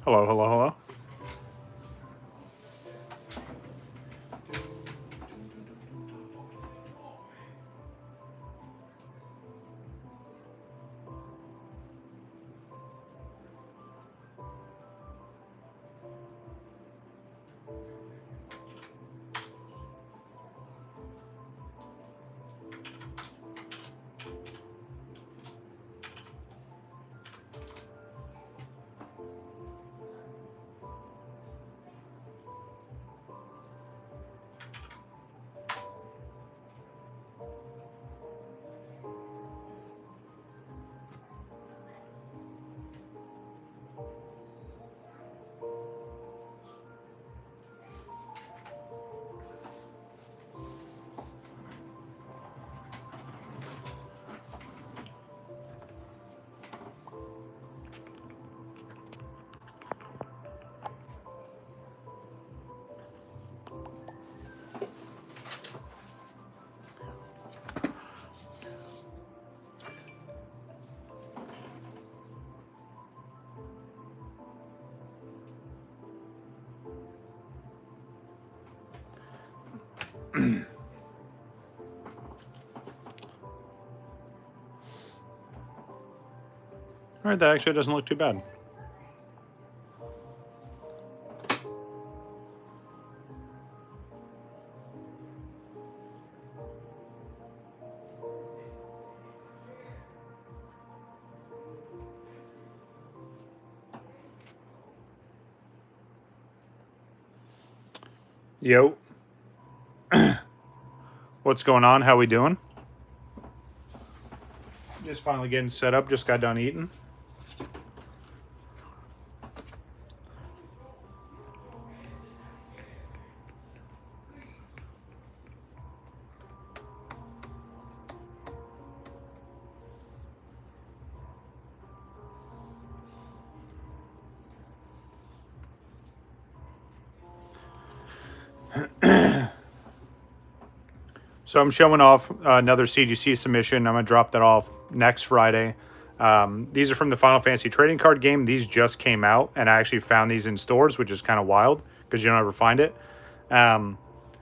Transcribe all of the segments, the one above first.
Hello, hello, hello. All right, that actually doesn't look too bad. Yo. What's going on? How we doing? Just finally getting set up. Just got done eating. So I'm showing off another CGC submission. I'm going to drop that off next Friday. These are from the Final Fantasy trading card game. These just came out, and I actually found these in stores, which is kind of wild because you don't ever find it. And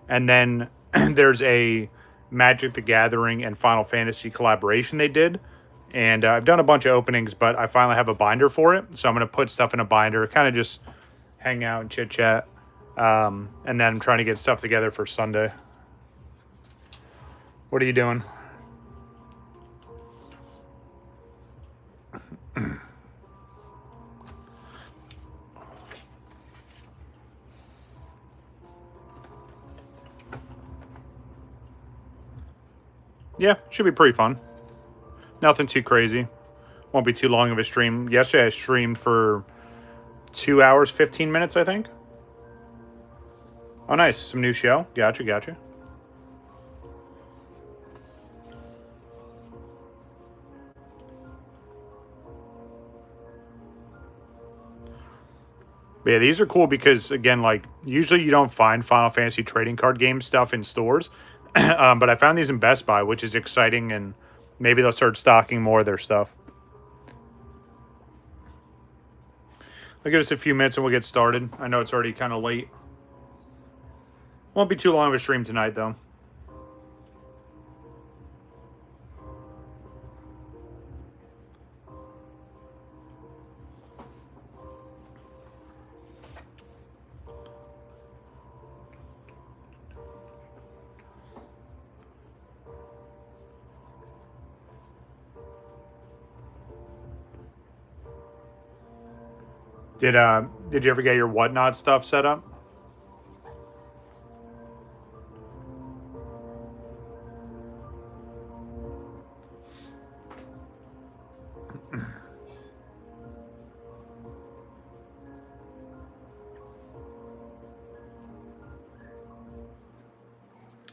then there's a Magic the Gathering and Final Fantasy collaboration they did. And I've done a bunch of openings, but I finally have a binder for it. So I'm going to put stuff in a binder, kind of just hang out and chit-chat. And then I'm trying to get stuff together for Sunday. What are you doing? Yeah, should be pretty fun. Nothing too crazy. Won't be too long of a stream. Yesterday I streamed for 2 hours, 15 minutes, I think. Oh, nice. Some new show. Gotcha, gotcha. But yeah, these are cool because, again, like, usually you don't find Final Fantasy trading card game stuff in stores. But I found these in Best Buy, which is exciting, and maybe they'll start stocking more of their stuff. I'll give us a few minutes and we'll get started. I know it's already kind of late. Won't be too long of a stream tonight, though. Did you ever get your whatnot stuff set up?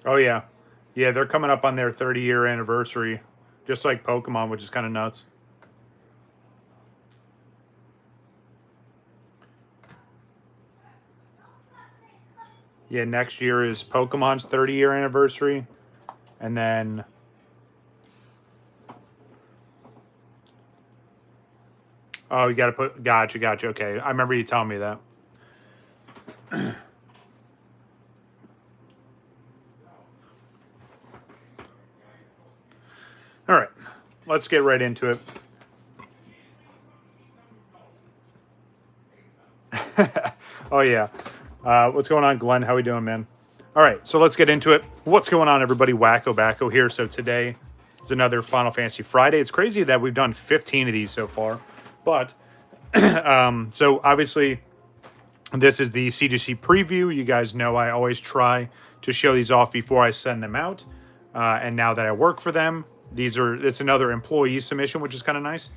Oh yeah. Yeah, they're coming up on their 30-year anniversary, just like Pokemon, which is kind of nuts. Yeah, next year is Pokemon's 30-year anniversary. And then Oh, you got to put, gotcha. Okay. I remember you telling me that. All right, let's get right into it. Oh, yeah. What's going on, Glenn? How we doing, man? All right, so let's get into it. What's going on, everybody? WakoBako here. So today is another Final Fantasy Friday. It's crazy that we've done 15 of these so far. But, so obviously, this is the CGC preview. You guys know I always try to show these off before I send them out. And now that I work for them, it's another employee submission, which is kind of nice.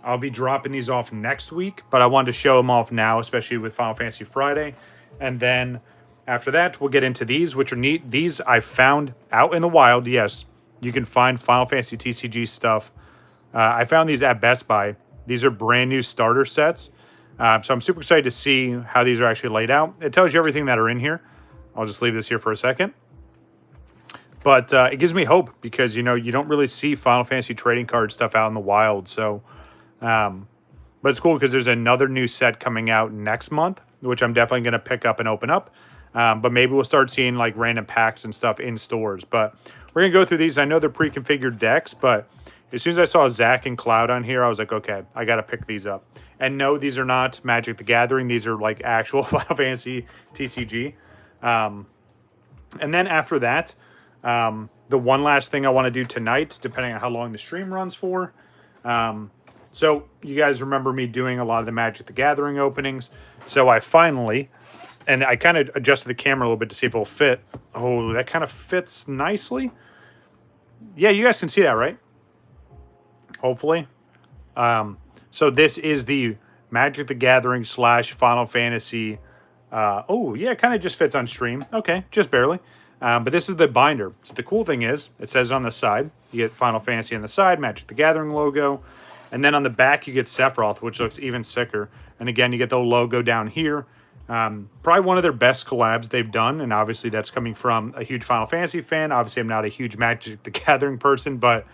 I'll be dropping these off next week, but I wanted to show them off now, especially with Final Fantasy Friday. And then after that, we'll get into these, which are neat. These I found out in the wild. Yes, you can find Final Fantasy TCG stuff. I found these at Best Buy. These are brand new starter sets. So I'm super excited to see how these are actually laid out. It tells you everything that are in here. I'll just leave this here for a second. But it gives me hope because, you know, you don't really see Final Fantasy trading card stuff out in the wild. So, but it's cool because there's another new set coming out next month, which I'm definitely going to pick up and open up. But maybe we'll start seeing like random packs and stuff in stores. But we're going to go through these. I know they're pre-configured decks, but as soon as I saw Zack and Cloud on here, I was like, okay, I got to pick these up. And no, these are not Magic the Gathering. These are like actual Final Fantasy TCG. And then after that, the one last thing I want to do tonight, depending on how long the stream runs for. So you guys remember me doing a lot of the Magic the Gathering openings. So I finally, and I kind of adjusted the camera a little bit to see if it'll fit. Oh, that kind of fits nicely. Yeah, you guys can see that, right? Hopefully. So this is the Magic the Gathering / Final Fantasy. Oh, yeah, it kind of just fits on stream. Okay, just barely. But this is the binder. So the cool thing is, it says on the side, you get Final Fantasy on the side, Magic the Gathering logo. And then on the back, you get Sephiroth, which looks even sicker. And again, you get the logo down here. Probably one of their best collabs they've done. And obviously, that's coming from a huge Final Fantasy fan. Obviously, I'm not a huge Magic the Gathering person, but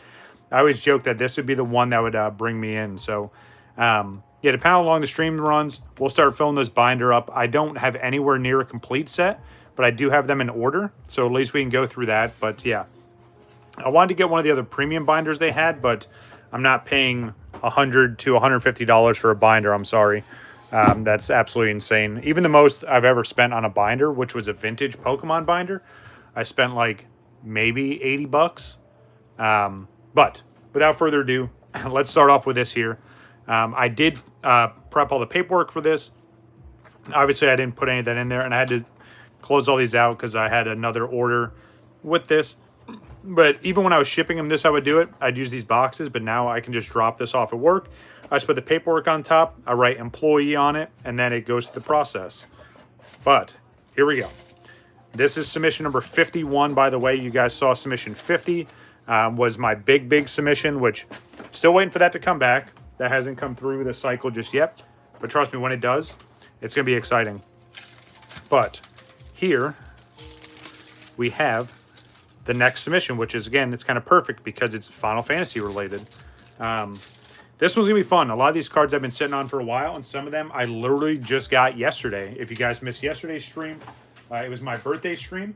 I always joke that this would be the one that would bring me in. So, yeah, depending on how long the stream runs, we'll start filling this binder up. I don't have anywhere near a complete set, but I do have them in order. So at least we can go through that. But yeah, I wanted to get one of the other premium binders they had, but I'm not paying $100 to $150 for a binder. I'm sorry. That's absolutely insane. Even the most I've ever spent on a binder, which was a vintage Pokemon binder, I spent like maybe 80 bucks. But without further ado, let's start off with this here. I did prep all the paperwork for this. Obviously, I didn't put any of that in there, and I had to close all these out because I had another order with this. But even when I was shipping them, I would do it. I'd use these boxes, but now I can just drop this off at work. I just put the paperwork on top. I write employee on it, and then it goes to the process. But here we go. This is submission number 51, by the way. You guys saw submission 50 was my big submission, which still waiting for that to come back. That hasn't come through the cycle just yet. But trust me, when it does, it's going to be exciting. But here we have the next submission, which is, again, it's kind of perfect because it's Final Fantasy related. This one's going to be fun. A lot of these cards I've been sitting on for a while, and some of them I literally just got yesterday. If you guys missed yesterday's stream, it was my birthday stream.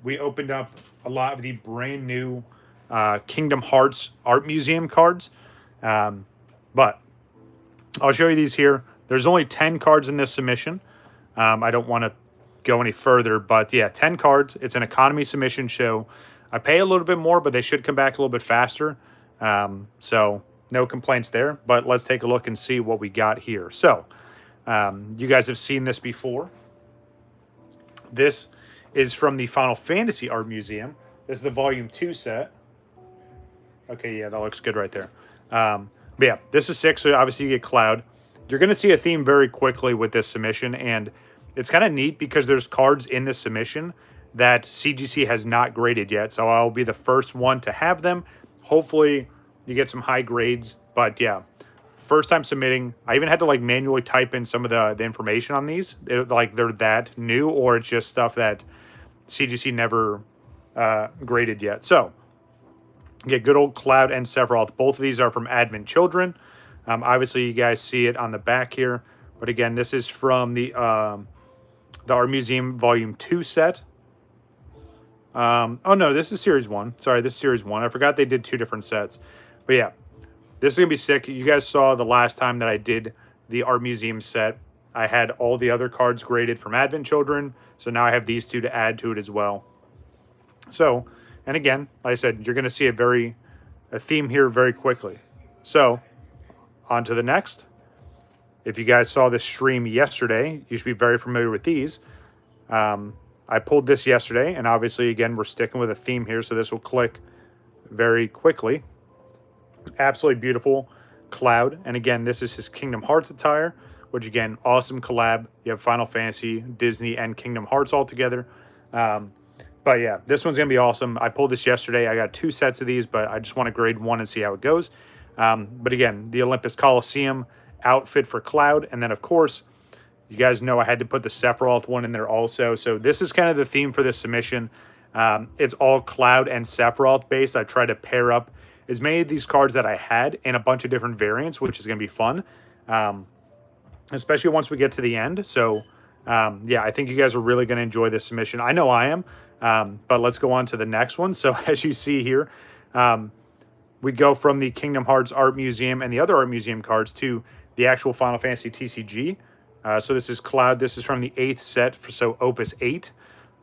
We opened up a lot of the brand new Kingdom Hearts Art Museum cards. But I'll show you these here. There's only 10 cards in this submission. I don't want to go any further, but yeah, 10 cards. It's an economy submission show. I pay a little bit more, but they should come back a little bit faster. So no complaints there, but let's take a look and see what we got here. So you guys have seen this before. This is from the Final Fantasy Art Museum. This is the Volume 2 set. Okay, yeah, that looks good right there. But yeah, this is 6, so obviously you get Cloud. You're going to see a theme very quickly with this submission, and it's kind of neat because there's cards in this submission that CGC has not graded yet, so I'll be the first one to have them. Hopefully, you get some high grades, but yeah, first time submitting. I even had to like manually type in some of the information on these. They're that new, or it's just stuff that CGC never graded yet. So Get good old Cloud and Sephiroth. Both of these are from Advent Children. Obviously, you guys see it on the back here. But again, this is from the Art Museum Volume 2 set. Oh, no, this is Series 1. Sorry, this is Series 1. I forgot they did 2 different sets. But yeah, this is going to be sick. You guys saw the last time that I did the Art Museum set. I had all the other cards graded from Advent Children. So now I have these 2 to add to it as well. So, and again, like I said, you're going to see a theme here very quickly. So, on to the next. If you guys saw this stream yesterday, you should be very familiar with these. I pulled this yesterday, and obviously, again, we're sticking with a theme here, so this will click very quickly. Absolutely beautiful Cloud. And again, this is his Kingdom Hearts attire, which, again, awesome collab. You have Final Fantasy, Disney, and Kingdom Hearts all together. But yeah, this one's going to be awesome. I pulled this yesterday. I got 2 sets of these, but I just want to grade 1 and see how it goes. But again, the Olympus Coliseum outfit for Cloud. And then, of course, you guys know I had to put the Sephiroth one in there also. So this is kind of the theme for this submission. It's all Cloud and Sephiroth based. I tried to pair up as many of these cards that I had in a bunch of different variants, which is going to be fun, especially once we get to the end. So, yeah, I think you guys are really going to enjoy this submission. I know I am. But let's go on to the next one. So as you see here, we go from the Kingdom Hearts Art Museum and the other Art Museum cards to the actual Final Fantasy TCG. So this is Cloud. This is from the 8th set, so Opus 8.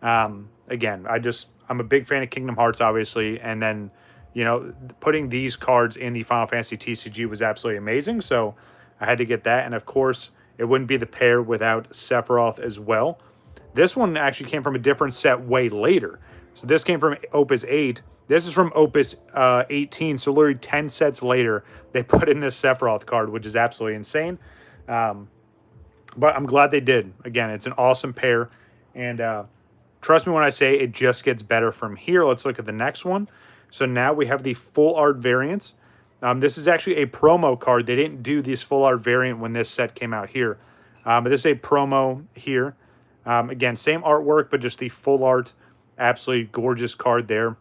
Again, I'm a big fan of Kingdom Hearts, obviously. And then, you know, putting these cards in the Final Fantasy TCG was absolutely amazing. So I had to get that. And of course, it wouldn't be the pair without Sephiroth as well. This one actually came from a different set way later. So this came from Opus 8. This is from Opus 18. So literally 10 sets later, they put in this Sephiroth card, which is absolutely insane. But I'm glad they did. Again, it's an awesome pair. And trust me when I say it just gets better from here. Let's look at the next one. So now we have the full art variants. This is actually a promo card. They didn't do this full art variant when this set came out here. But this is a promo here. Again, same artwork, but just the full art, absolutely gorgeous card there.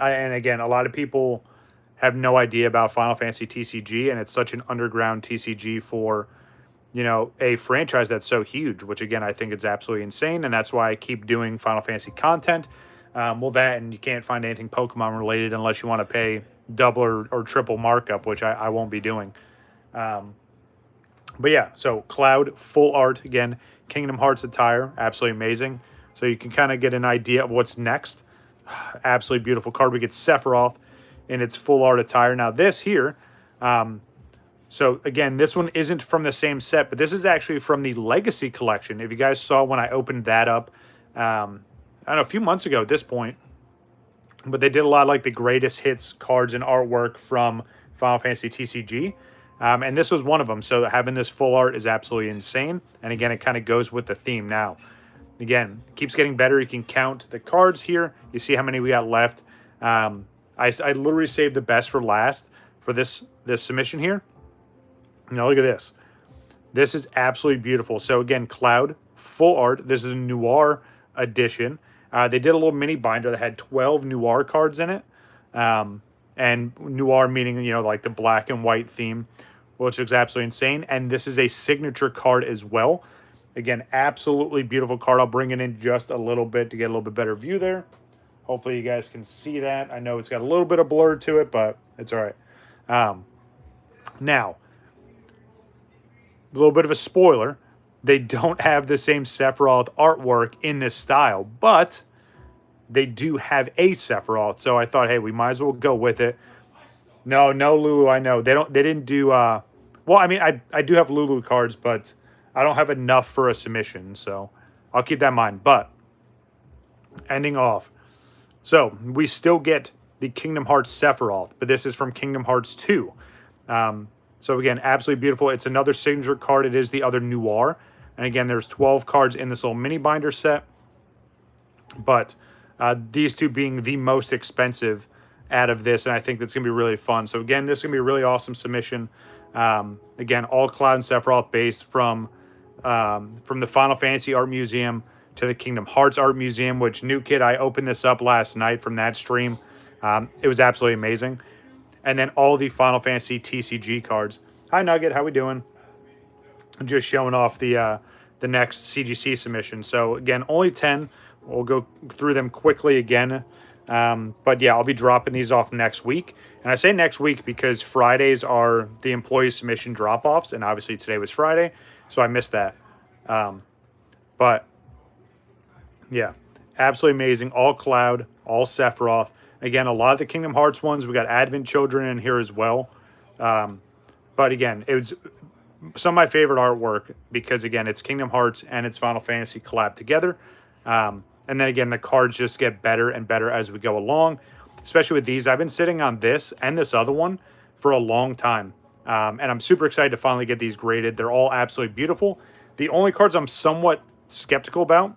And again, a lot of people have no idea about Final Fantasy TCG, and it's such an underground TCG for, you know, a franchise that's so huge, which again, I think it's absolutely insane. And that's why I keep doing Final Fantasy content. Well, that, and you can't find anything Pokemon related unless you want to pay double or triple markup, which I won't be doing. But yeah, so Cloud, full art, again, Kingdom Hearts attire, absolutely amazing. So you can kind of get an idea of what's next. Absolutely beautiful card. We get Sephiroth in its full art attire. Now this here, so again, this one isn't from the same set, but this is actually from the Legacy Collection. If you guys saw when I opened that up, I don't know, a few months ago at this point, but they did a lot of like the greatest hits cards and artwork from Final Fantasy TCG. And this was one of them. So having this full art is absolutely insane. And again, it kind of goes with the theme now. Again, it keeps getting better. You can count the cards here. You see how many we got left. I literally saved the best for last for this submission here. Now look at this. This is absolutely beautiful. So again, Cloud, full art. This is a Noir edition. They did a little mini binder that had 12 Noir cards in it. And Noir meaning, you know, like the black and white theme, which is absolutely insane. And this is a signature card as well. Again, absolutely beautiful card. I'll bring it in just a little bit to get a little bit better view there. Hopefully you guys can see that. I know it's got a little bit of blur to it, but it's all right. Now, a little bit of a spoiler. They don't have the same Sephiroth artwork in this style, but they do have a Sephiroth. So I thought, hey, we might as well go with it. No, Lulu, I know. They didn't do well, I mean, I do have Lulu cards, but I don't have enough for a submission, so I'll keep that in mind. But ending off. So we still get the Kingdom Hearts Sephiroth, but this is from Kingdom Hearts 2. So again, absolutely beautiful. It's another signature card. It is the other Noir. And again, there's 12 cards in this little mini binder set. But these two being the most expensive out of this, and I think that's going to be really fun. So again, this is going to be a really awesome submission. Again, all Cloud and Sephiroth based from the Final Fantasy Art Museum to the Kingdom Hearts Art Museum, which, new kid, I opened this up last night from that stream. It was absolutely amazing. And then all the Final Fantasy TCG cards. Hi, Nugget. How we doing? Just showing off the next CGC submission. So again, only 10. We'll go through them quickly again. But yeah, I'll be dropping these off next week. And I say next week because Fridays are the employee submission drop-offs. And obviously today was Friday, so I missed that. But yeah, absolutely amazing. All Cloud, all Sephiroth. Again, a lot of the Kingdom Hearts ones. We got Advent Children in here as well. But again, it was some of my favorite artwork because, again, it's Kingdom Hearts and it's Final Fantasy collabed together. And then, again, the cards just get better and better as we go along, especially with these. I've been sitting on this and this other one for a long time. And I'm super excited to finally get these graded. They're all absolutely beautiful. The only cards I'm somewhat skeptical about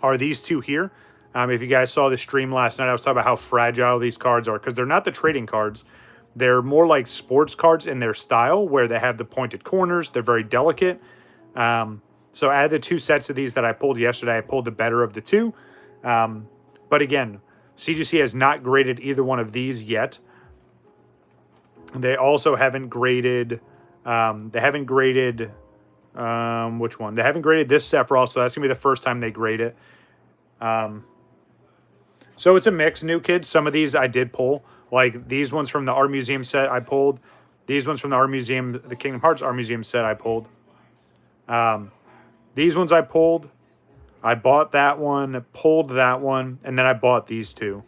are these two here. If you guys saw the stream last night, I was talking about how fragile these cards are because they're not the trading cards. They're more like sports cards in their style where they have the pointed corners. They're very delicate. So out of the two sets of these that I pulled yesterday, I pulled the better of the two. But again, CGC has not graded either one of these yet. They also haven't graded... they haven't graded... which one? They haven't graded this Sephiroth, so that's going to be the first time they grade it. So it's a mix, new kids. Some of these I did pull. Like these ones from the Art Museum set I pulled. These ones from the Art Museum, the Kingdom Hearts Art Museum set I pulled. These ones I pulled. I bought that one, pulled that one, and then I bought these two.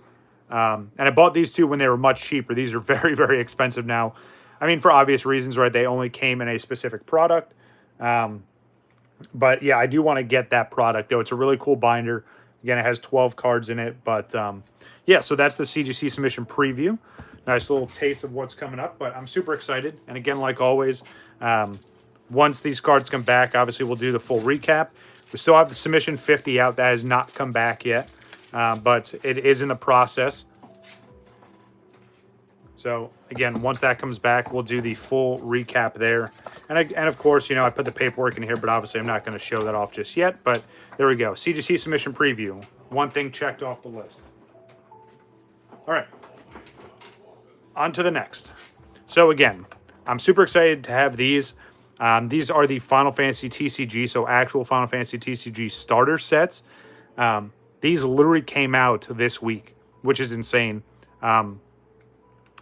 And I bought these two when they were much cheaper. These are very, very expensive now. I mean, for obvious reasons, right? They only came in a specific product. But yeah, I do want to get that product, though. It's a really cool binder. Again, it has 12 cards in it. But yeah, so that's the CGC submission preview. Nice little taste of what's coming up. But I'm super excited. And again, like always, once these cards come back, obviously we'll do the full recap. We still have the submission 50 out. That has not come back yet. But it is in the process. So, again, once that comes back, we'll do the full recap there. And of course, you know, I put the paperwork in here, but obviously I'm not going to show that off just yet. But there we go. CGC submission preview. One thing checked off the list. All right. On to the next. So, again, I'm super excited to have these. These are the Final Fantasy TCG, so actual Final Fantasy TCG starter sets. These literally came out this week, which is insane.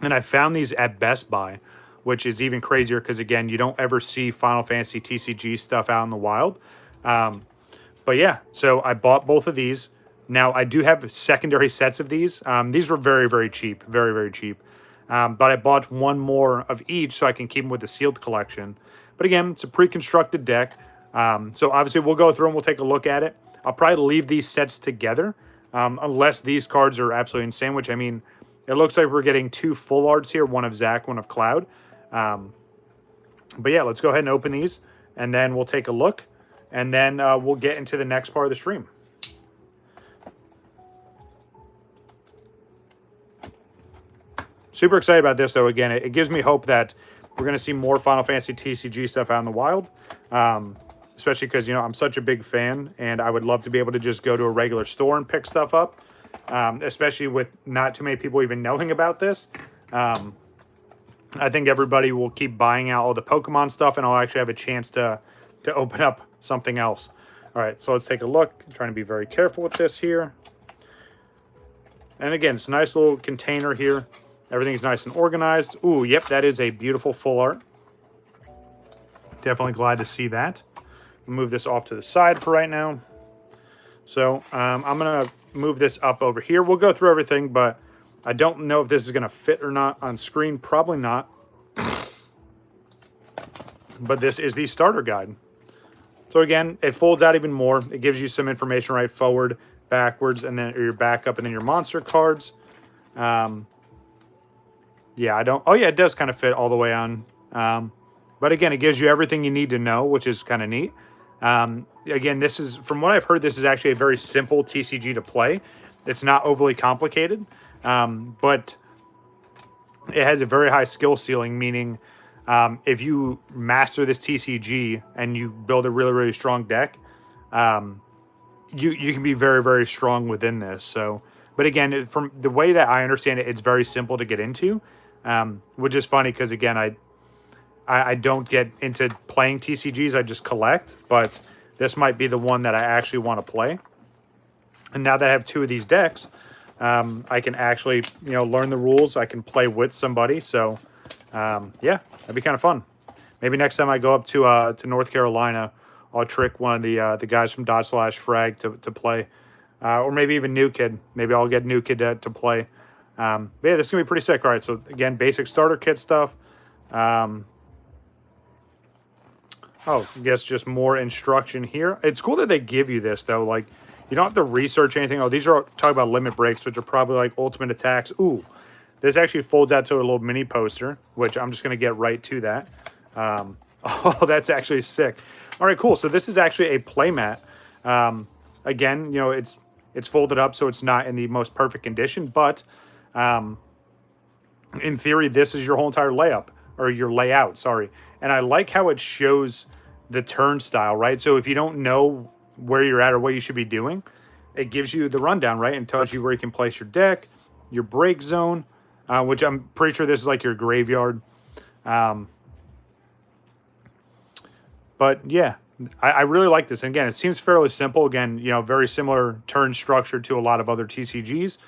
And I found these at Best Buy, which is even crazier because, again, you don't ever see Final Fantasy TCG stuff out in the wild. But yeah, so I bought both of these. Now, I do have secondary sets of these. These were very, very cheap. Very, very cheap. But I bought one more of each so I can keep them with the sealed collection. But again, it's a pre-constructed deck. So obviously, we'll go through and we'll take a look at it. I'll probably leave these sets together unless these cards are absolutely insane, which, I mean... It looks like we're getting two full arts here, one of Zack, one of Cloud. But yeah, let's go ahead and open these, and then we'll take a look, and then we'll get into the next part of the stream. Super excited about this, though. Again, it gives me hope that we're going to see more Final Fantasy TCG stuff out in the wild, especially because, you know, I'm such a big fan, and I would love to be able to just go to a regular store and pick stuff up. Especially with not too many people even knowing about this. I think everybody will keep buying out all the Pokemon stuff, and I'll actually have a chance to open up something else. All right, so let's take a look. I'm trying to be very careful with this here. And again, it's a nice little container here. Everything's nice and organized. Ooh, yep, that is a beautiful full art. Definitely glad to see that. Move this off to the side for right now. So I'm going to move this up over here. We'll go through everything, but I don't know if this is going to fit or not on screen. Probably not. But this is the starter guide. So again, it folds out even more. It gives you some information right forward, backwards, and then your backup, and then your monster cards. Yeah, I don't... Oh, yeah, it does kind of fit all the way on. But again, it gives you everything you need to know, which is kind of neat. Again, this is, from what I've heard, this is actually a very simple TCG to play. It's not overly complicated, but it has a very high skill ceiling, meaning if you master this TCG and you build a really, really strong deck, you can be very, very strong within this. So But again, from the way that I understand it, it's very simple to get into, which is funny because, again, I don't get into playing TCGs. I just collect. But this might be the one that I actually want to play. And now that I have 2 of these decks, I can actually, learn the rules. I can play with somebody. So, yeah, that'd be kind of fun. Maybe next time I go up to North Carolina, I'll trick one of the guys from /frag to play. Or maybe even New Kid. Maybe I'll get New Kid to play. But yeah, this is going to be pretty sick. All right, so again, basic starter kit stuff. Oh, I guess just more instruction here. It's cool that they give you this, though. Like, you don't have to research anything. Oh, these are talking about limit breaks, which are probably like ultimate attacks. Ooh, this actually folds out to a little mini poster, which I'm just going to get right to that. Oh, that's actually sick. All right, cool. So this is actually a playmat. Again, it's folded up, so it's not in the most perfect condition. But in theory, this is your whole entire layup, or your layout, sorry. And I like how it shows the turnstile, right? So if you don't know where you're at or what you should be doing, it gives you the rundown, right? And tells you where you can place your deck, your break zone, which I'm pretty sure this is like your graveyard. But yeah, I really like this. And again, it seems fairly simple. Again, very similar turn structure to a lot of other TCGs.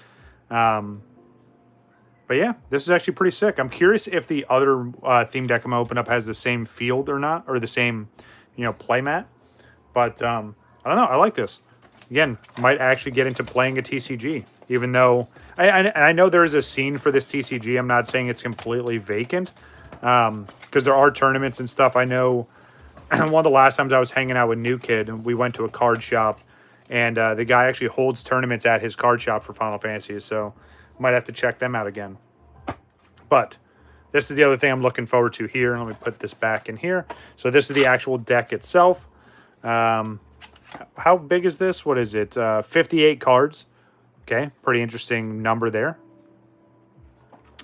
But yeah, this is actually pretty sick. I'm curious if the other theme deck I'm going to open up has the same field or not, or the same, playmat. But I don't know. I like this. Again, might actually get into playing a TCG, even though I know there is a scene for this TCG. I'm not saying it's completely vacant, because there are tournaments and stuff. I know one of the last times I was hanging out with New Kid, and we went to a card shop, and the guy actually holds tournaments at his card shop for Final Fantasy, so might have to check them out again. But this is the other thing I'm looking forward to here. Let me put this back in here. So this is the actual deck itself. How big is this? What is it? 58 cards. Okay, pretty interesting number there.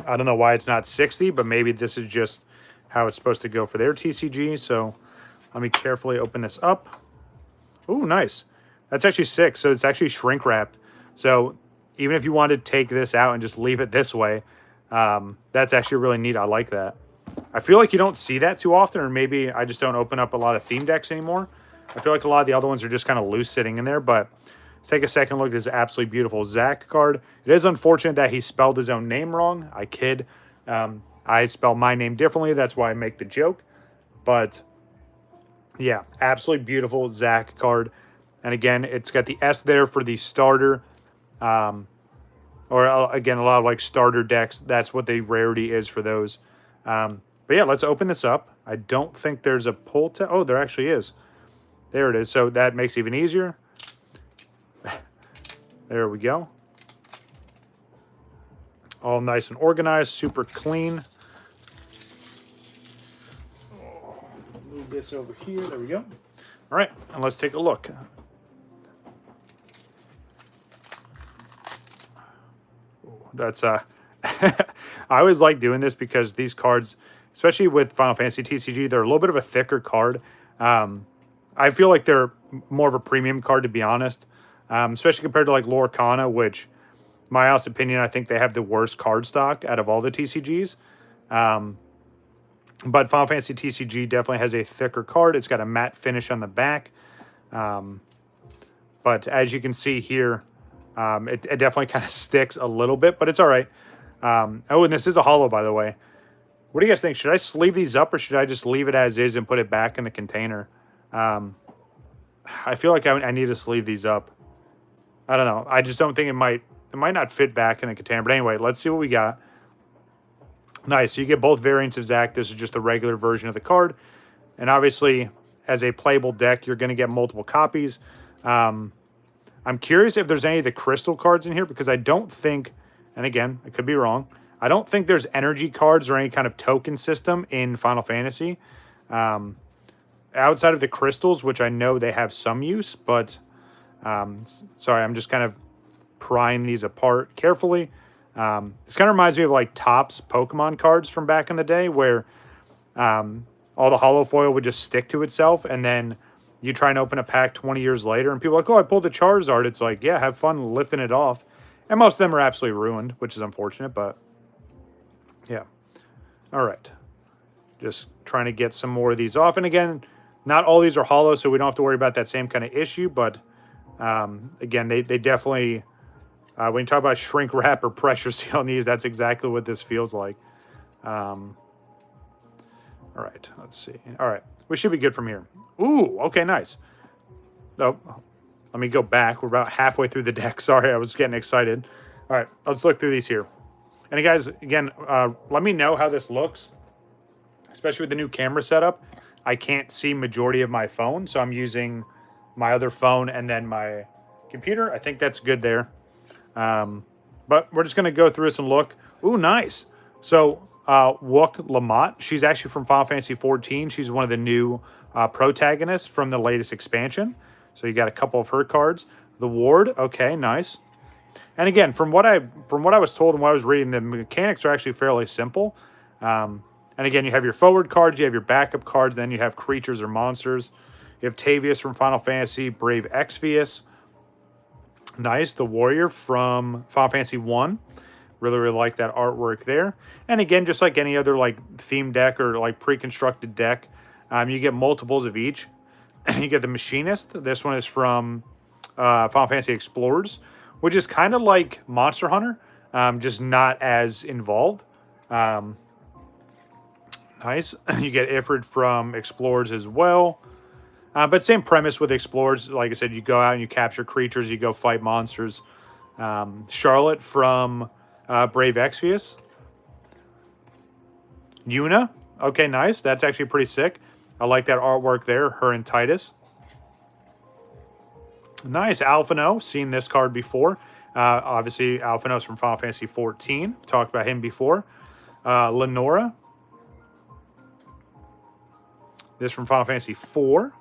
I don't know why it's not 60, but maybe this is just how it's supposed to go for their TCG. So let me carefully open this up. Ooh, nice. That's actually sick. So it's actually shrink wrapped. So even if you wanted to take this out and just leave it this way, that's actually really neat. I like that. I feel like you don't see that too often, or maybe I just don't open up a lot of theme decks anymore. I feel like a lot of the other ones are just kind of loose sitting in there, but let's take a second look at this absolutely beautiful Zach card. It is unfortunate that he spelled his own name wrong. I kid. I spell my name differently. That's why I make the joke. But yeah, absolutely beautiful Zach card. And again, it's got the S there for the starter. Or again, a lot of like starter decks. That's what the rarity is for those. But yeah, let's open this up. I don't think there's a pull tab. Oh, there actually is. There it is. So that makes it even easier. There we go. All nice and organized, super clean. Move this over here. There we go. All right, and let's take a look. That's I always like doing this because these cards, especially with Final Fantasy TCG, they're a little bit of a thicker card. I feel like they're more of a premium card, to be honest, especially compared to like Lorcana, which, my honest opinion, I think they have the worst card stock out of all the TCGs. But Final Fantasy TCG definitely has a thicker card. It's got a matte finish on the back. But as you can see here, it definitely kind of sticks a little bit, but it's all right. Oh, and this is a holo, by the way. What do you guys think? Should I sleeve these up, or should I just leave it as is and put it back in the container? I feel like I need to sleeve these up. I don't know. I just don't think it might not fit back in the container. But anyway, let's see what we got. Nice. So you get both variants of Zac. This is just the regular version of the card. And obviously, as a playable deck, you're going to get multiple copies. I'm curious if there's any of the crystal cards in here, because I don't think, and again, I could be wrong, I don't think there's energy cards or any kind of token system in Final Fantasy. Outside of the crystals, which I know they have some use, but sorry, I'm just kind of prying these apart carefully. This kind of reminds me of like Topps Pokemon cards from back in the day, where all the holo foil would just stick to itself, and then you try and open a pack 20 years later, and people are like, oh, I pulled the Charizard. It's like, yeah, have fun lifting it off. And most of them are absolutely ruined, which is unfortunate, but yeah. All right. Just trying to get some more of these off. And again, not all these are hollow, so we don't have to worry about that same kind of issue. But again, they definitely, when you talk about shrink wrap or pressure seal on these, that's exactly what this feels like. All right, let's see. All right, we should be good from here. Ooh, okay, nice. Oh, let me go back. We're about halfway through the deck. Sorry, I was getting excited. All right, let's look through these here. And guys, again, let me know how this looks, especially with the new camera setup. I can't see majority of my phone, so I'm using my other phone and then my computer. I think that's good there. But we're just going to go through this and look. Ooh, nice. So WakoBako, she's actually from Final Fantasy 14. She's one of the new protagonists from the latest expansion. So you got a couple of her cards. The Ward, okay, nice. And again, from what I was told and what I was reading, the mechanics are actually fairly simple. And again, you have your forward cards, you have your backup cards, then you have creatures or monsters. You have Tavius from Final Fantasy, Brave Exvius. Nice. The Warrior from Final Fantasy 1. Really, really like that artwork there. And again, just like any other like theme deck or like pre-constructed deck, you get multiples of each. You get the Machinist. This one is from Final Fantasy Explorers, which is kind of like Monster Hunter, just not as involved. Nice. You get Ifrit from Explorers as well. But same premise with Explorers. Like I said, you go out and you capture creatures, you go fight monsters. Charlotte from Brave Exvius. Yuna. Okay, nice. That's actually pretty sick. I like that artwork there. Her and Titus. Nice. Alphino. Seen this card before. Obviously, Alphino's from Final Fantasy 14. Talked about him before. Lenora. This from Final Fantasy 4.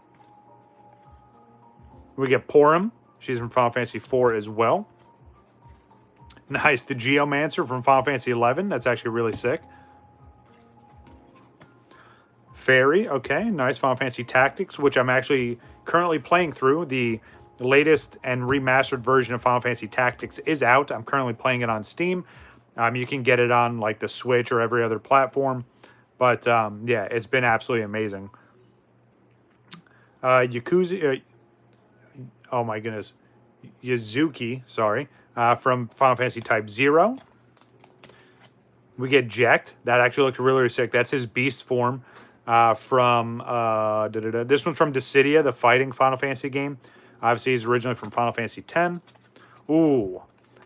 We get Porum. She's from Final Fantasy 4 as well. Nice. The Geomancer from Final Fantasy 11. That's actually really sick. Fairy. Okay. Nice. Final Fantasy Tactics, which I'm actually currently playing through. The latest and remastered version of Final Fantasy Tactics is out. I'm currently playing it on Steam. You can get it on like the Switch or every other platform. But yeah, it's been absolutely amazing. Yakuza. Oh my goodness. Yuzuki, sorry. From Final Fantasy Type 0. We get Jekt. That actually looks really, really sick. That's his beast form from... This one's from Dissidia, the fighting Final Fantasy game. Obviously, he's originally from Final Fantasy X. Ooh.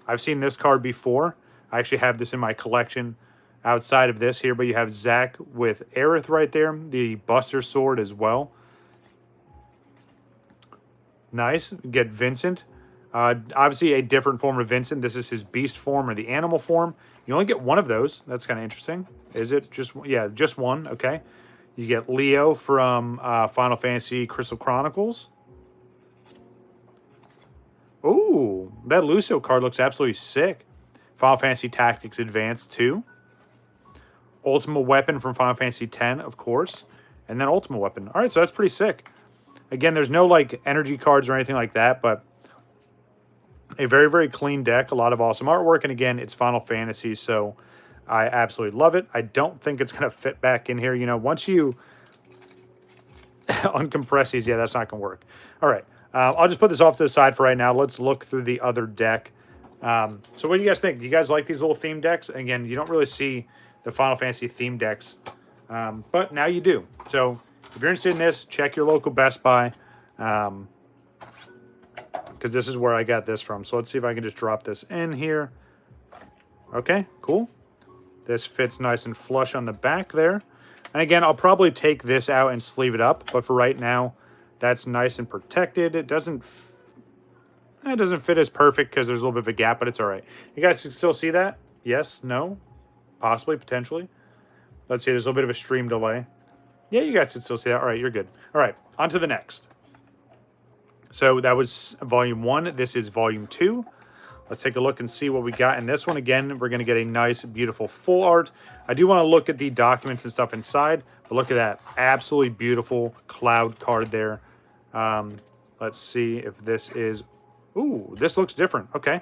I've seen this card before. I actually have this in my collection outside of this here. But you have Zack with Aerith right there. The Buster Sword as well. Nice. Get Vincent. Obviously, a different form of Vincent. This is his beast form or the animal form. You only get one of those. That's kind of interesting. Is it? Yeah, just one. Okay. You get Leo from Final Fantasy Crystal Chronicles. Ooh, that Lucio card looks absolutely sick. Final Fantasy Tactics Advanced 2. Ultimate Weapon from Final Fantasy X, of course. And then Ultimate Weapon. All right, so that's pretty sick. Again, there's no like energy cards or anything like that, but a very, very clean deck. A lot of awesome artwork. And again, it's Final Fantasy, so I absolutely love it. I don't think it's going to fit back in here. You know, once you uncompress these, yeah, that's not going to work. All right. I'll just put this off to the side for right now. Let's look through the other deck. So what do you guys think? Do you guys like these little theme decks? Again, you don't really see the Final Fantasy theme decks, but now you do. So if you're interested in this, check your local Best Buy, because this is where I got this from. So let's see if I can just drop this in here. Okay, cool. This fits nice and flush on the back there. And again, I'll probably take this out and sleeve it up, but for right now, that's nice and protected. It doesn't fit as perfect because there's a little bit of a gap, but it's all right. You guys can still see that? Yes? No? Possibly? Potentially? Let's see. There's a little bit of a stream delay. Yeah, you guys can still see that. All right, you're good. All right, on to the next. So that was Volume 1. This is Volume 2. Let's take a look and see what we got in this one. Again, we're going to get a nice, beautiful full art. I do want to look at the documents and stuff inside, but look at that. Absolutely beautiful cloud card there. Let's see if this is... Ooh, this looks different. Okay.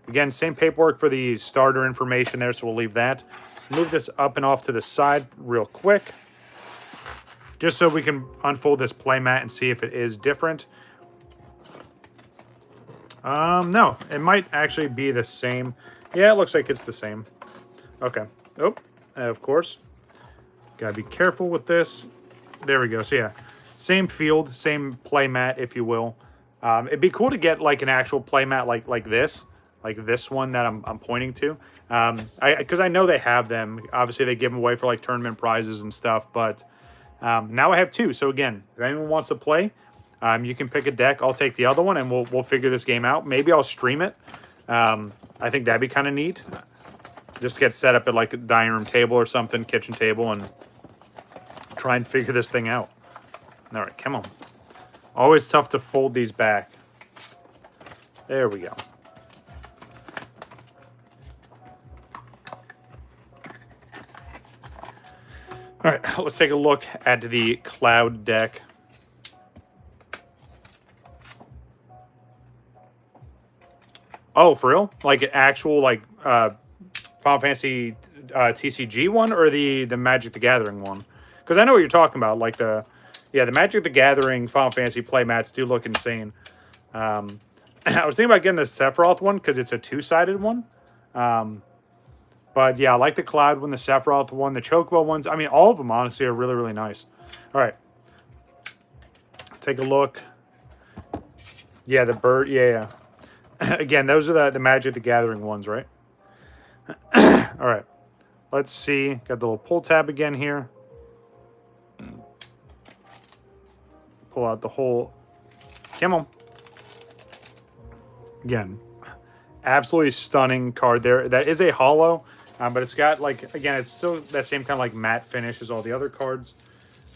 Again, same paperwork for the starter information there, so we'll leave that. Move this up and off to the side real quick, just so we can unfold this playmat and see if it is different. No, it might actually be the same. Yeah, it looks like it's the same. Okay. Oh, of course. Gotta be careful with this. There we go. So yeah, same field, same playmat, if you will. It'd be cool to get like an actual playmat like this one that I'm pointing to. Because I know they have them. Obviously, they give them away for like tournament prizes and stuff. But now I have two. So again, if anyone wants to play, you can pick a deck. I'll take the other one, and we'll figure this game out. Maybe I'll stream it. I think that'd be kind of neat. Just get set up at like a dining room table or something, kitchen table, and try and figure this thing out. All right, come on. Always tough to fold these back. There we go. All right, let's take a look at the Cloud deck. Oh, for real? Like an actual like Final Fantasy TCG one, or the Magic the Gathering one? Because I know what you're talking about. Like the Magic the Gathering Final Fantasy playmats do look insane. I was thinking about getting the Sephiroth one because it's a two-sided one. But yeah, I like the Cloud one, the Sephiroth one, the Chocobo ones. I mean, all of them honestly are really, really nice. All right, take a look. Yeah, the bird. Yeah. Again, those are the Magic the Gathering ones, right? All right. Let's see. Got the little pull tab again here. Pull out the whole... Come on. Again, absolutely stunning card there. That is a holo, but it's got, like, again, it's still that same kind of, like, matte finish as all the other cards.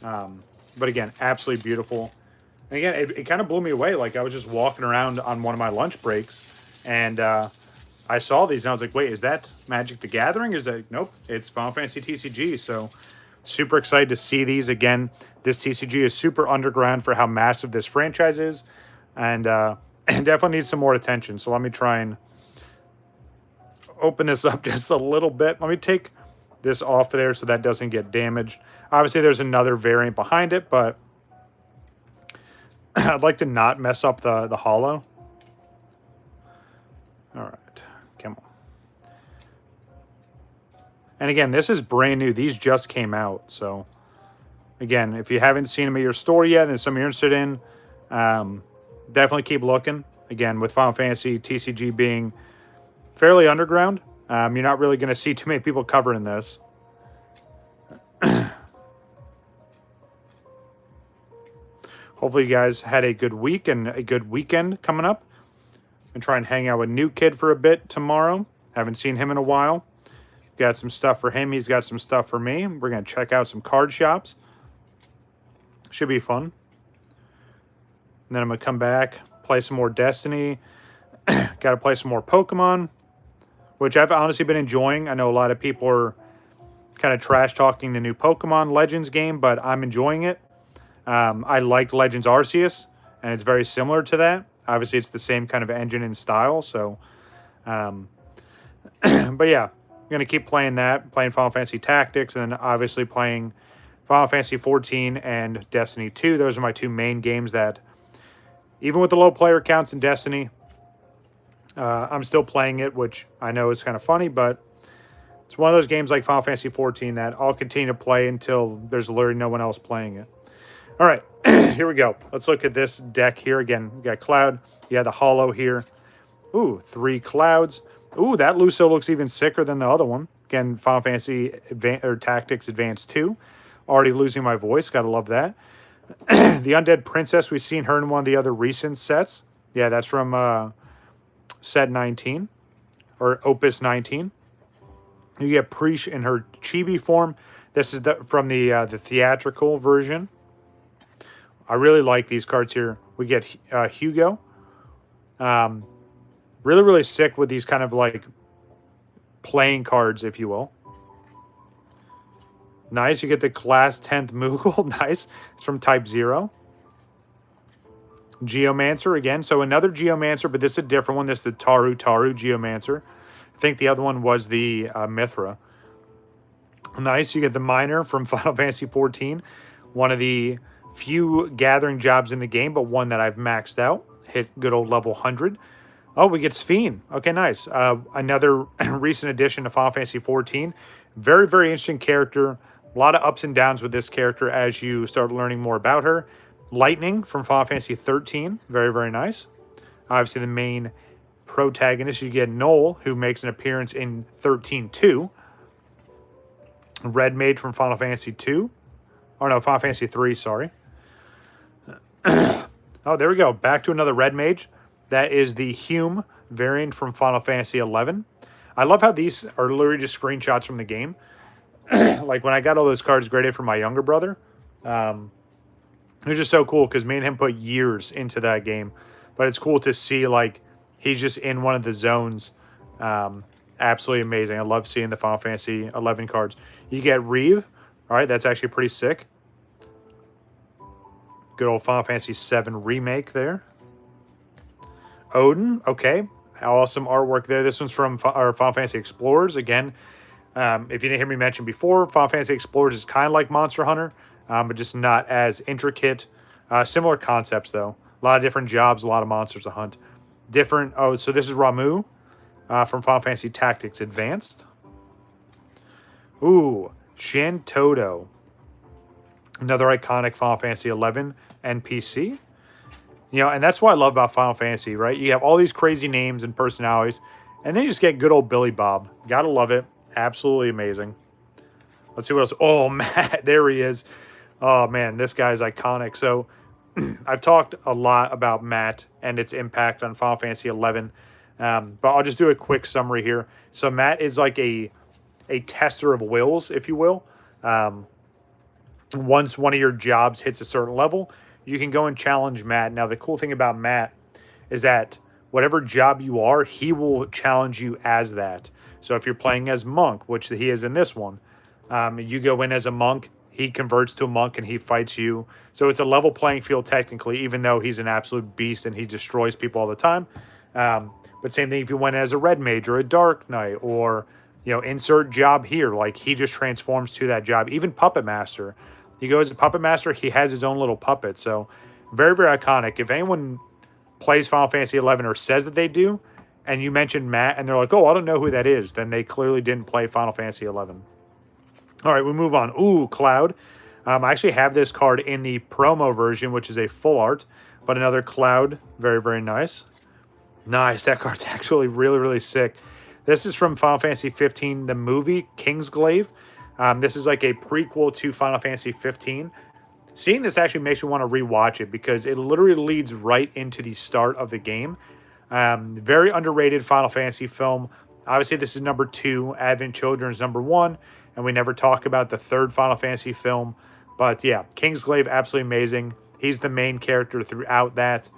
But, again, absolutely beautiful. And again, it kind of blew me away. Like, I was just walking around on one of my lunch breaks, and I saw these, and I was like, wait, is that Magic the Gathering? Is that... Nope, it's Final Fantasy TCG. So, super excited to see these. Again, this TCG is super underground for how massive this franchise is, and definitely needs some more attention. So, let me try and open this up just a little bit. Let me take this off of there so that doesn't get damaged. Obviously, there's another variant behind it, but I'd like to not mess up the holo. All right, come on. And again, this is brand new. These just came out. So again, if you haven't seen them at your store yet and some you're interested in, definitely keep looking. Again, with Final Fantasy TCG being fairly underground, you're not really going to see too many people covering this. Hopefully you guys had a good week and a good weekend coming up. And try and hang out with New Kid for a bit tomorrow. Haven't seen him in a while. Got some stuff for him. He's got some stuff for me. We're going to check out some card shops. Should be fun. And then I'm going to come back, play some more Destiny. Got to play some more Pokemon, which I've honestly been enjoying. I know a lot of people are kind of trash-talking the new Pokemon Legends game, but I'm enjoying it. I liked Legends Arceus, and it's very similar to that. Obviously, it's the same kind of engine and style, so... but yeah, I'm going to keep playing that, playing Final Fantasy Tactics, and then obviously playing Final Fantasy 14 and Destiny 2. Those are my two main games that, even with the low player counts in Destiny, I'm still playing it, which I know is kind of funny, but it's one of those games like Final Fantasy 14 that I'll continue to play until there's literally no one else playing it. All right, here we go. Let's look at this deck here. Again, we got Cloud. You have the holo here. Ooh, 3 clouds. Ooh, that Luso looks even sicker than the other one. Again, Final Fantasy Tactics Advanced 2. Already losing my voice. Got to love that. The Undead Princess, we've seen her in one of the other recent sets. Yeah, that's from set 19. Or Opus 19. You get Preesh in her chibi form. This is from the theatrical version. I really like these cards here. We get Hugo. Really, really sick with these kind of like playing cards, if you will. Nice. You get the Class 10th Moogle. Nice. It's from Type 0. Geomancer again. So another Geomancer, but this is a different one. This is the Taru Geomancer. I think the other one was the Mithra. Nice. You get the Miner from Final Fantasy 14. One of the few gathering jobs in the game, but one that I've maxed out. Hit good old level 100. Oh, we get Sphene. Okay, nice. Another recent addition to Final Fantasy 14. Very, very interesting character. A lot of ups and downs with this character as you start learning more about her. Lightning from Final Fantasy 13. Very, very nice. Obviously, the main protagonist. You get Noel, who makes an appearance in 13-2. Red Mage from Final Fantasy 2. Oh, no, Final Fantasy 3, sorry. Oh, there we go. Back to another Red Mage. That is the Hume variant from Final Fantasy 11. I love how these are literally just screenshots from the game. Like, when I got all those cards graded for my younger brother, it was just so cool because me and him put years into that game. But it's cool to see, like, he's just in one of the zones. Absolutely amazing. I love seeing the Final Fantasy 11 cards. You get Reeve. All right, that's actually pretty sick. Good old Final Fantasy 7 remake there. Odin, okay. Awesome artwork there. This one's from our Final Fantasy Explorers. Again, if you didn't hear me mention before, Final Fantasy Explorers is kind of like Monster Hunter, but just not as intricate. Similar concepts, though. A lot of different jobs, a lot of monsters to hunt. Different. Oh, so this is Ramuh from Final Fantasy Tactics Advanced. Ooh, Shan Todo. Another iconic Final Fantasy 11 NPC. You know, and that's what I love about Final Fantasy, right? You have all these crazy names and personalities, and then you just get good old Billy Bob. Gotta love it. Absolutely amazing. Let's see what else. Oh, Matt, there he is. Oh, man, this guy's iconic. So I've talked a lot about Matt and its impact on Final Fantasy 11, but I'll just do a quick summary here. So Matt is like a tester of wills, if you will. Once one of your jobs hits a certain level, you can go and challenge Matt. Now, the cool thing about Matt is that whatever job you are, he will challenge you as that. So if you're playing as Monk, which he is in this one, you go in as a Monk, he converts to a Monk, and he fights you. So it's a level playing field technically, even though he's an absolute beast and he destroys people all the time. But same thing if you went as a Red Mage or a Dark Knight, or, you know, insert job here. Like, he just transforms to that job. Even Puppet Master. He goes to Puppet Master. He has his own little puppet. So very, very iconic. If anyone plays Final Fantasy 11 or says that they do, and you mention Matt, and they're like, oh, I don't know who that is, then they clearly didn't play Final Fantasy 11. All right, we move on. Ooh, Cloud. I actually have this card in the promo version, which is a full art, but another Cloud. Very, very nice. Nice. That card's actually really, really sick. This is from Final Fantasy 15, the movie, Kingsglaive. This is like a prequel to Final Fantasy 15. Seeing this actually makes me want to rewatch it because it literally leads right into the start of the game. Very underrated Final Fantasy film. Obviously, this is number 2. Advent Children is number 1. And we never talk about the third Final Fantasy film. But yeah, Kingsglaive, absolutely amazing. He's the main character throughout that.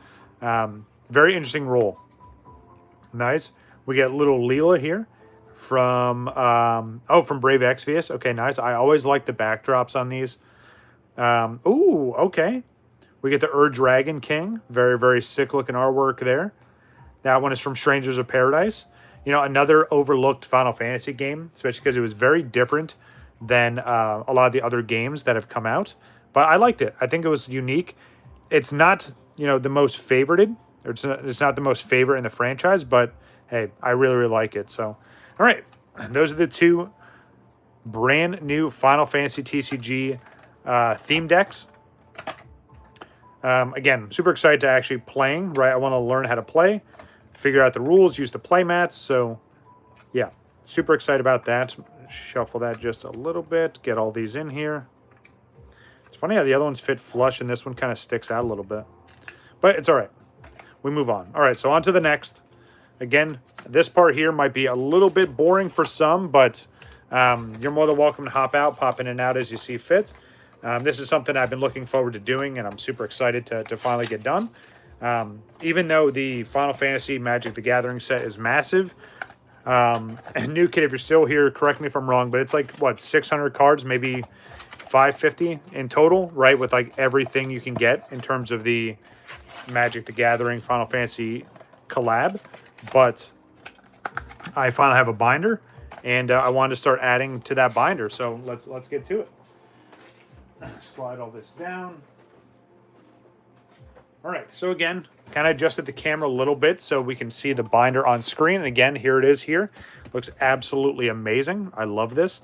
Very interesting role. Nice. We get little Leela here from Brave Exvius. Okay, nice. I always like the backdrops on these. Ooh, okay. We get the Dragon King. Very, very sick looking artwork there. That one is from Strangers of Paradise. You know, another overlooked Final Fantasy game, especially because it was very different than a lot of the other games that have come out. But I liked it. I think it was unique. It's not, you know, the most favorited. Or it's not the most favorite in the franchise, but hey, I really, really like it. So, all right. Those are the 2 brand new Final Fantasy TCG theme decks. Again, super excited to actually playing, right? I want to learn how to play, figure out the rules, use the play mats. So, yeah, super excited about that. Shuffle that just a little bit, get all these in here. It's funny how the other ones fit flush and this one kind of sticks out a little bit. But it's all right. We move on. All right, so on to the next. Again, this part here might be a little bit boring for some, but you're more than welcome to hop out, pop in and out as you see fit. This is something I've been looking forward to doing, and I'm super excited to finally get done. Even though the Final Fantasy Magic the Gathering set is massive, and New Kid, if you're still here, correct me if I'm wrong, but it's like, what, 600 cards, maybe $5.50 in total, right? With like everything you can get in terms of the Magic the Gathering Final Fantasy collab. But I finally have a binder, and I wanted to start adding to that binder. So let's get to it. Slide all this down. All right, so again, kind of adjusted the camera a little bit so we can see the binder on screen. And again, here it is here. Looks absolutely amazing. I love this.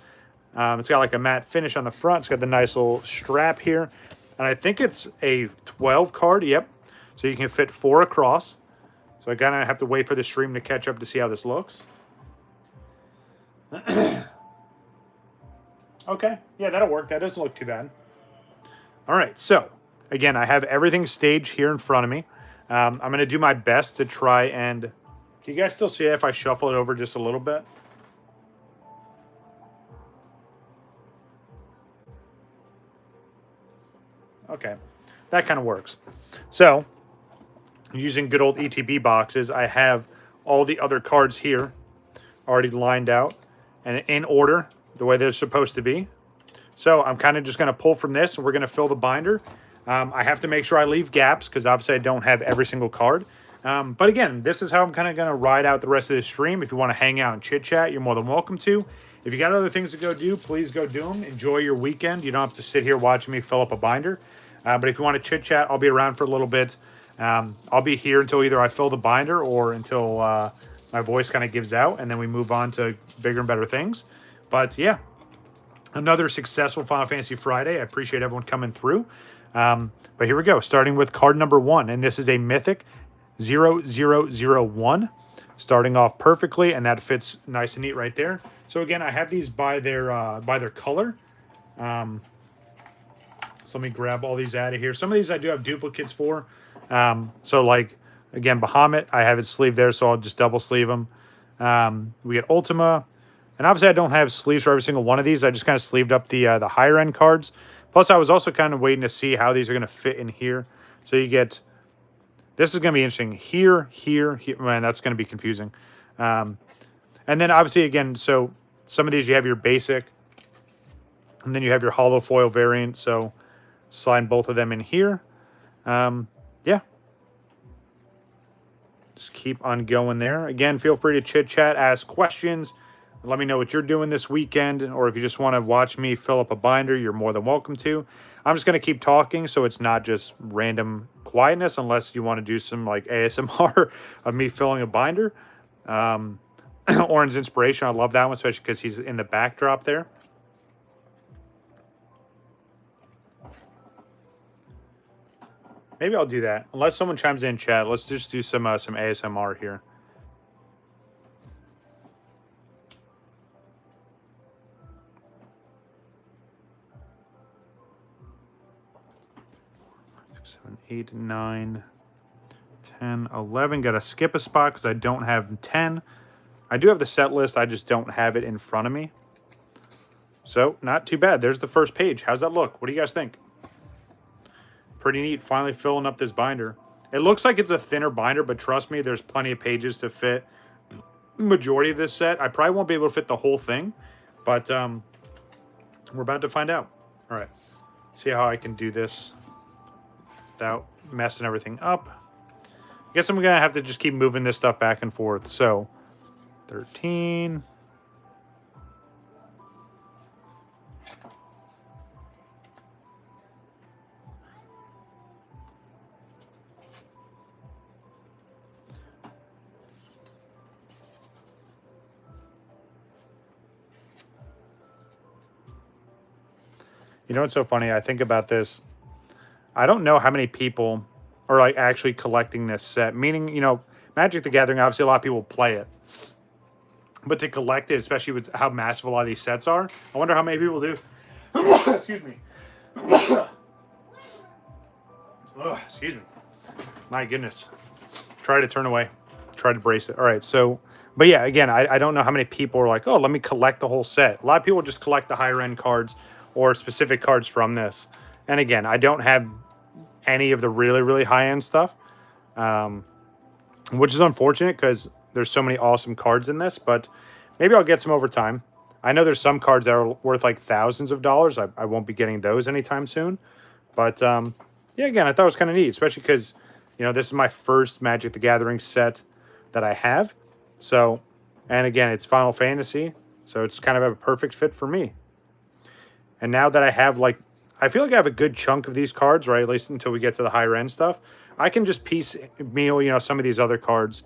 It's got like a matte finish on the front. It's got the nice little strap here. And I think it's a 12 card, yep. So you can fit 4 across. So I kind of have to wait for the stream to catch up to see how this looks. Okay, yeah, that'll work. That doesn't look too bad. All right, so again, I have everything staged here in front of me. I'm going to do my best to try and... Can you guys still see it if I shuffle it over just a little bit? Okay, that kind of works. So, using good old ETB boxes, I have all the other cards here already lined out and in order, the way they're supposed to be. So I'm kind of just going to pull from this, and we're going to fill the binder. I have to make sure I leave gaps because obviously I don't have every single card. But again, this is how I'm kind of going to ride out the rest of the stream. If you want to hang out and chit-chat, you're more than welcome to. If you got other things to go do, please go do them. Enjoy your weekend. You don't have to sit here watching me fill up a binder. But if you want to chit-chat, I'll be around for a little bit. I'll be here until either I fill the binder or until my voice kind of gives out, and then we move on to bigger and better things. But yeah, another successful Final Fantasy Friday. I appreciate everyone coming through. But here we go, starting with card number 1, and this is a Mythic 0001, starting off perfectly, and that fits nice and neat right there. So again, I have these by their color. So let me grab all these out of here. Some of these I do have duplicates for. So like, again, Bahamut, I have it sleeved there, so I'll just double sleeve them. We get Ultima, and obviously I don't have sleeves for every single one of these. I just kind of sleeved up the higher end cards. Plus, I was also kind of waiting to see how these are going to fit in here. So you get, this is going to be interesting. Here, here, here. Man, that's going to be confusing. And then obviously, again, so some of these you have your basic, and then you have your hollow foil variant. So slide both of them in here. Yeah. Just keep on going there. Again, feel free to chit-chat, ask questions. Let me know what you're doing this weekend, or if you just want to watch me fill up a binder, you're more than welcome to. I'm just going to keep talking, so it's not just random quietness, unless you want to do some like ASMR of me filling a binder. Orin's Inspiration, I love that one, especially because he's in the backdrop there. Maybe I'll do that. Unless someone chimes in chat, let's just do some ASMR here. Seven, 8, 9, 10, 11. Got to skip a spot because I don't have 10. I do have the set list. I just don't have it in front of me. So, not too bad. There's the first page. How's that look? What do you guys think? Pretty neat. Finally filling up this binder. It looks like it's a thinner binder, but trust me, there's plenty of pages to fit the majority of this set. I probably won't be able to fit the whole thing, but we're about to find out. All right. See how I can do this without messing everything up. I guess I'm going to have to just keep moving this stuff back and forth. So, 13. You know what's so funny? I think about this. I don't know how many people are like actually collecting this set. Meaning, you know, Magic the Gathering, obviously a lot of people play it. But to collect it, especially with how massive a lot of these sets are, I wonder how many people do. Excuse me. Excuse me. My goodness. Try to turn away. Try to brace it. All right, so, but yeah, again, I don't know how many people are like, oh, let me collect the whole set. A lot of people just collect the higher end cards or specific cards from this. And again, I don't have any of the really, really high-end stuff, which is unfortunate because there's so many awesome cards in this, but maybe I'll get some over time. I know there's some cards that are worth like thousands of dollars. I won't be getting those anytime soon. But yeah, again, I thought it was kind of neat, especially because, you know, this is my first Magic the Gathering set that I have. So, and again, it's Final Fantasy. So it's kind of a perfect fit for me. And now that I have like, I feel like I have a good chunk of these cards, right? At least until we get to the higher end stuff. I can just piecemeal, you know, some of these other cards.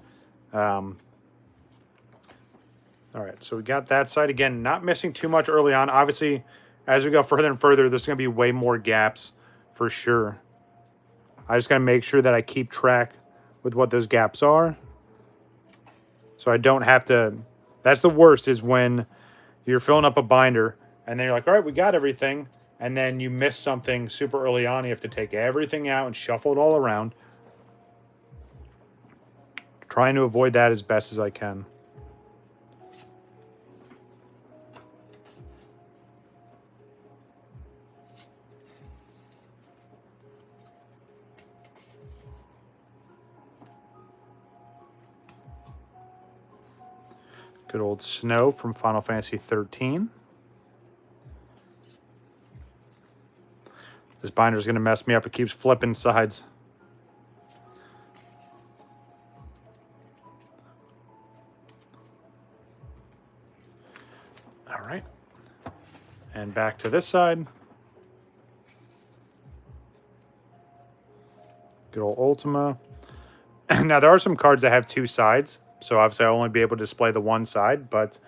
All right, so we got that side. Again, not missing too much early on. Obviously, as we go further and further, there's going to be way more gaps for sure. I just got to make sure that I keep track with what those gaps are. So I don't have to... That's the worst, is when you're filling up a binder, and then you're like, all right, we got everything, and then you miss something super early on. You have to take everything out and shuffle it all around. Trying to avoid that as best as I can. Good old Snow from Final Fantasy 13. This binder is going to mess me up. It keeps flipping sides. All right. And back to this side. Good old Ultima. Now, there are some cards that have two sides. So obviously I'll only be able to display the one side, but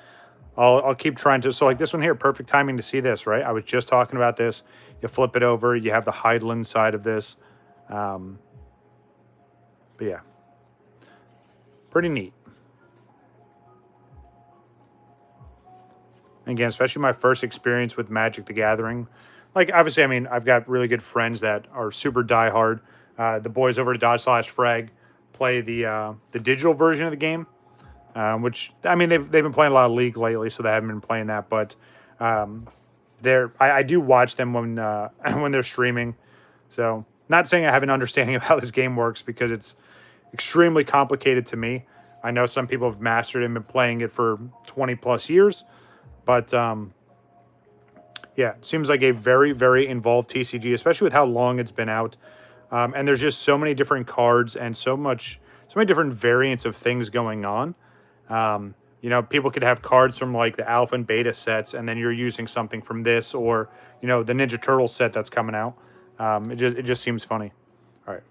I'll keep trying to. So like this one here, perfect timing to see this, right? I was just talking about this. You flip it over, you have the Heidland side of this. But yeah, pretty neat. Again, especially my first experience with Magic the Gathering. Like obviously, I mean, I've got really good friends that are super diehard. The boys over at Dodge/Frag play the digital version of the game, which I mean they've been playing a lot of League lately, so they haven't been playing that. But I do watch them when when they're streaming. So not saying I have an understanding of how this game works because it's extremely complicated to me. I know some people have mastered it and been playing it for 20 plus years, but yeah, it seems like a very, very involved TCG, especially with how long it's been out. And there's just so many different cards and so many different variants of things going on. You know, people could have cards from like the alpha and beta sets, and then you're using something from this, or, you know, the Ninja Turtle set that's coming out. It just seems funny. All right.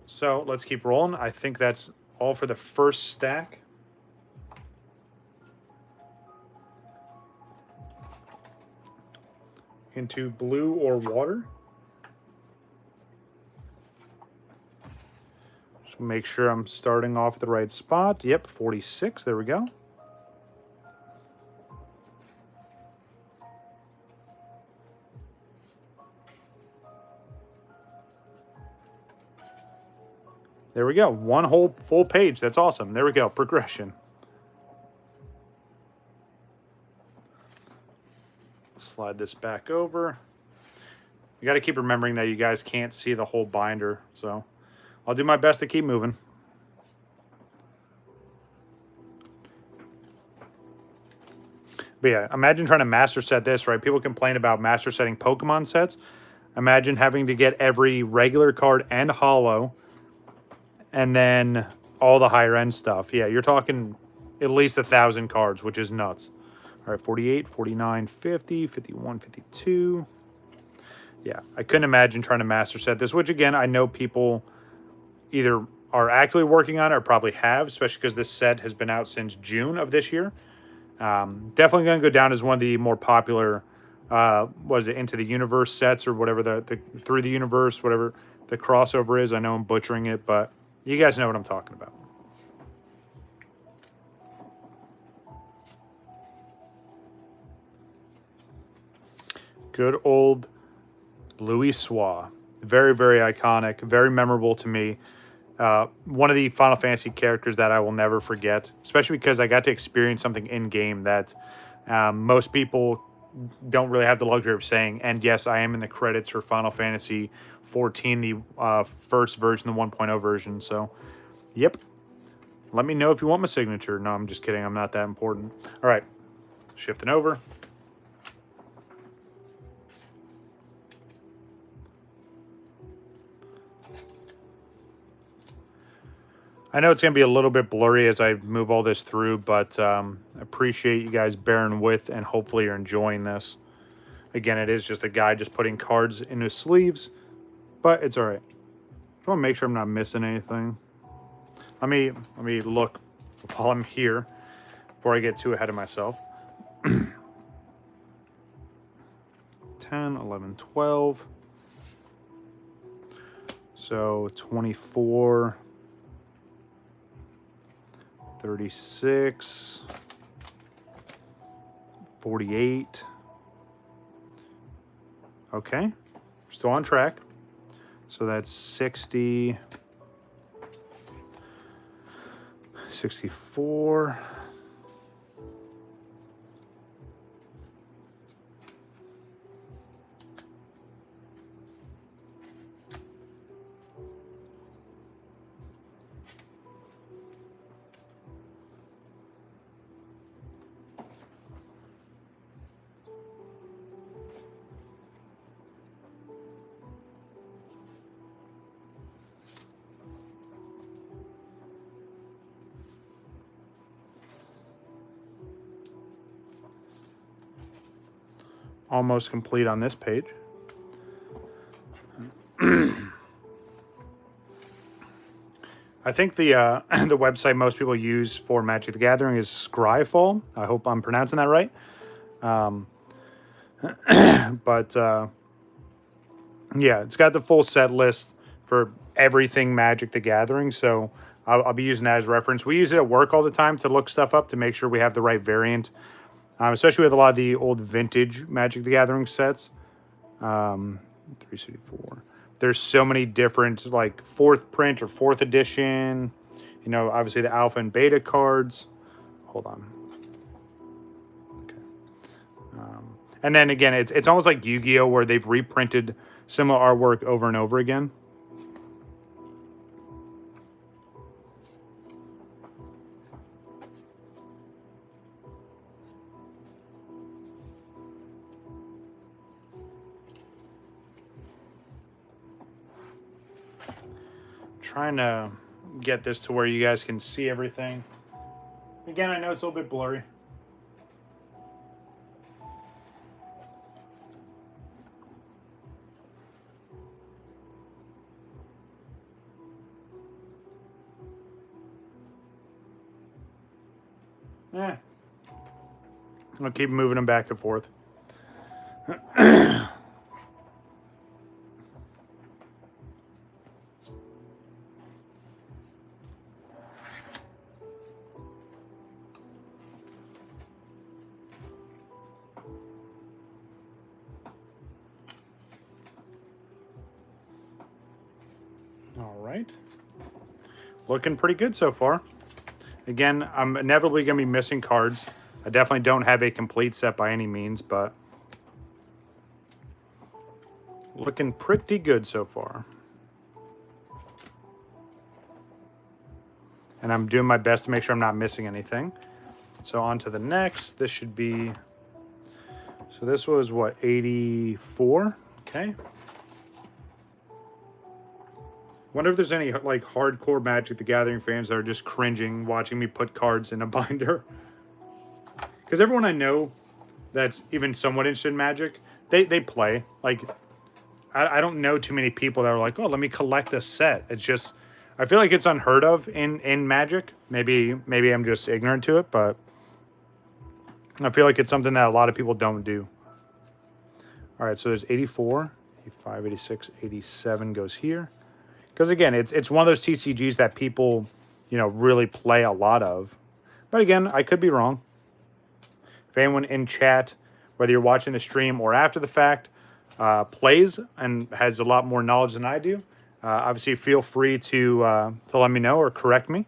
So let's keep rolling. I think that's all for the first stack. Into blue or water. Make sure I'm starting off at the right spot. Yep, 46. There we go. There we go. One whole full page. That's awesome. There we go. Progression. Slide this back over. You got to keep remembering that you guys can't see the whole binder, so I'll do my best to keep moving. But yeah, imagine trying to master set this, right? People complain about master setting Pokemon sets. Imagine having to get every regular card and holo, and then all the higher end stuff. Yeah, you're talking at least 1,000 cards, which is nuts. All right, 48, 49, 50, 51, 52. Yeah, I couldn't imagine trying to master set this, which again, I know people either are actively working on it or probably have, especially because this set has been out since June of this year. Definitely going to go down as one of the more popular, was it Into the Universe sets or whatever, the Through the Universe, whatever the crossover is. I know I'm butchering it, but you guys know what I'm talking about. Good old Louis Soix. Very, very iconic, very memorable to me. One of the Final Fantasy characters that I will never forget, especially because I got to experience something in-game that most people don't really have the luxury of saying. And yes, I am in the credits for Final Fantasy 14, the first version, the 1.0 version. So, yep. Let me know if you want my signature. No, I'm just kidding. I'm not that important. All right. Shifting over. I know it's going to be a little bit blurry as I move all this through, but I appreciate you guys bearing with, and hopefully you're enjoying this. Again, it is just a guy just putting cards in his sleeves, but it's all right. Just want to make sure I'm not missing anything. Let me look while I'm here before I get too ahead of myself. 10, 11, 12. So 24, 36, 48. Okay, we're still on track. So that's 60, 64. Almost complete on this page. I think the the website most people use for Magic the Gathering is Scryfall. I hope I'm pronouncing that right. Yeah, it's got the full set list for everything Magic the Gathering, so I'll be using that as reference. We use it at work all the time to look stuff up to make sure we have the right variant. Especially with a lot of the old vintage Magic the Gathering sets. 364. There's so many different, like, 4th print or 4th edition. You know, obviously the alpha and beta cards. Hold on. Okay. And then again, it's almost like Yu-Gi-Oh! Where they've reprinted similar artwork over and over again. Trying to get this to where you guys can see everything. Again, I know it's a little bit blurry. Yeah. I'll keep moving them back and forth. All right. Looking pretty good so far. Again, I'm inevitably going to be missing cards. I definitely don't have a complete set by any means, but looking pretty good so far. And I'm doing my best to make sure I'm not missing anything. So on to the next. This should be... So this was, what, 84? Okay. Wonder if there's any, like, hardcore Magic the Gathering fans that are just cringing watching me put cards in a binder. Because everyone I know that's even somewhat interested in Magic, they play. Like, I don't know too many people that are like, oh, let me collect a set. It's just, I feel like it's unheard of in Magic. Maybe I'm just ignorant to it, but I feel like it's something that a lot of people don't do. All right, so there's 84, 85, 86, 87 goes here. Because again, it's one of those TCGs that people, you know, really play a lot of. But again, I could be wrong. If anyone in chat, whether you're watching the stream or after the fact, plays and has a lot more knowledge than I do, obviously feel free to let me know or correct me.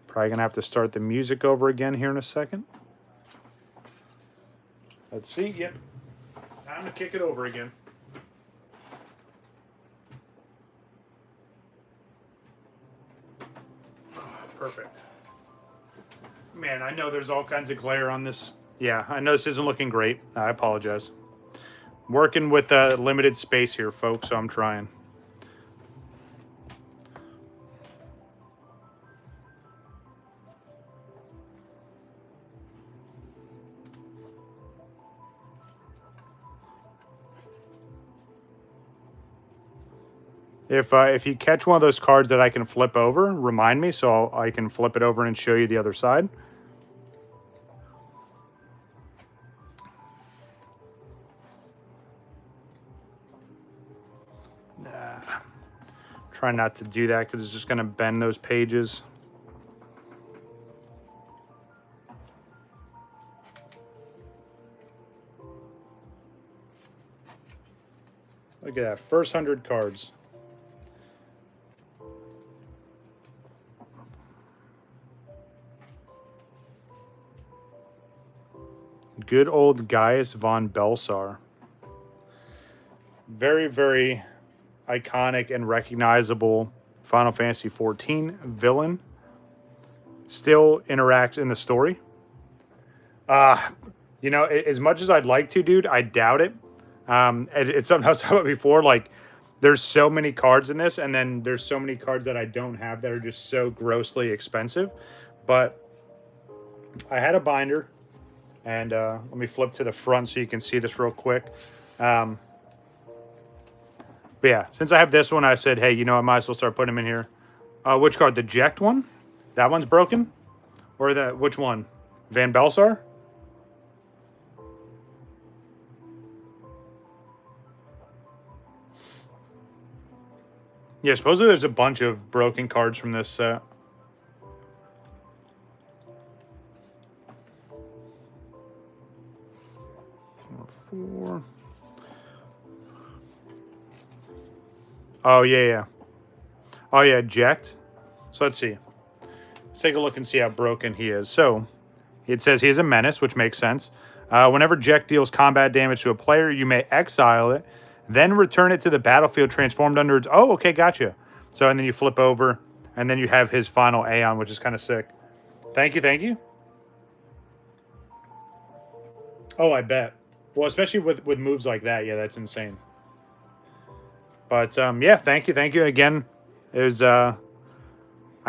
Probably gonna have to start the music over again here in a second. Let's see. Yep. Time to kick it over again. Perfect. Man, I know there's all kinds of glare on this. Yeah, I know this isn't looking great. I apologize. Working with limited space here, folks, so I'm trying. If you catch one of those cards that I can flip over, remind me so I can flip it over and show you the other side. Try not to do that because it's just going to bend those pages. Look at that, first 100 cards. Good old Gaius von Belsar. Very, very iconic and recognizable Final Fantasy XIV villain. Still interacts in the story. You know, as much as I'd like to, dude, I doubt it. It's something I was talking about before. Like, there's so many cards in this, and then there's so many cards that I don't have that are just so grossly expensive. But I had a binder, and let me flip to the front so you can see this real quick. But yeah, since I have this one, I said, hey, you know, I might as well start putting them in here. Which card? The Ject one? That one's broken? Or which one? Van Belsar? Yeah, supposedly there's a bunch of broken cards from this set. Four. Oh, yeah. Oh, yeah, Ject. So let's see. Let's take a look and see how broken he is. So it says he is a menace, which makes sense. Whenever Ject deals combat damage to a player, you may exile it, then return it to the battlefield transformed under its... Oh, okay, gotcha. So, and then you flip over, and then you have his final Aeon, which is kind of sick. Thank you, thank you. Oh, I bet. Well, especially with moves like that. Yeah, that's insane. But, yeah, thank you. Thank you. Again, it was... I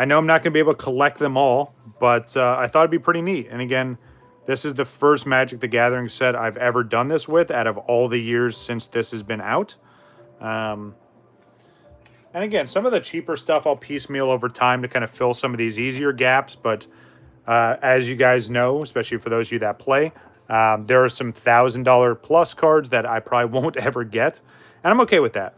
know I'm not going to be able to collect them all, but I thought it'd be pretty neat. And again, this is the first Magic the Gathering set I've ever done this with out of all the years since this has been out. And again, some of the cheaper stuff I'll piecemeal over time to kind of fill some of these easier gaps. But as you guys know, especially for those of you that play, there are some $1,000 plus cards that I probably won't ever get. And I'm okay with that.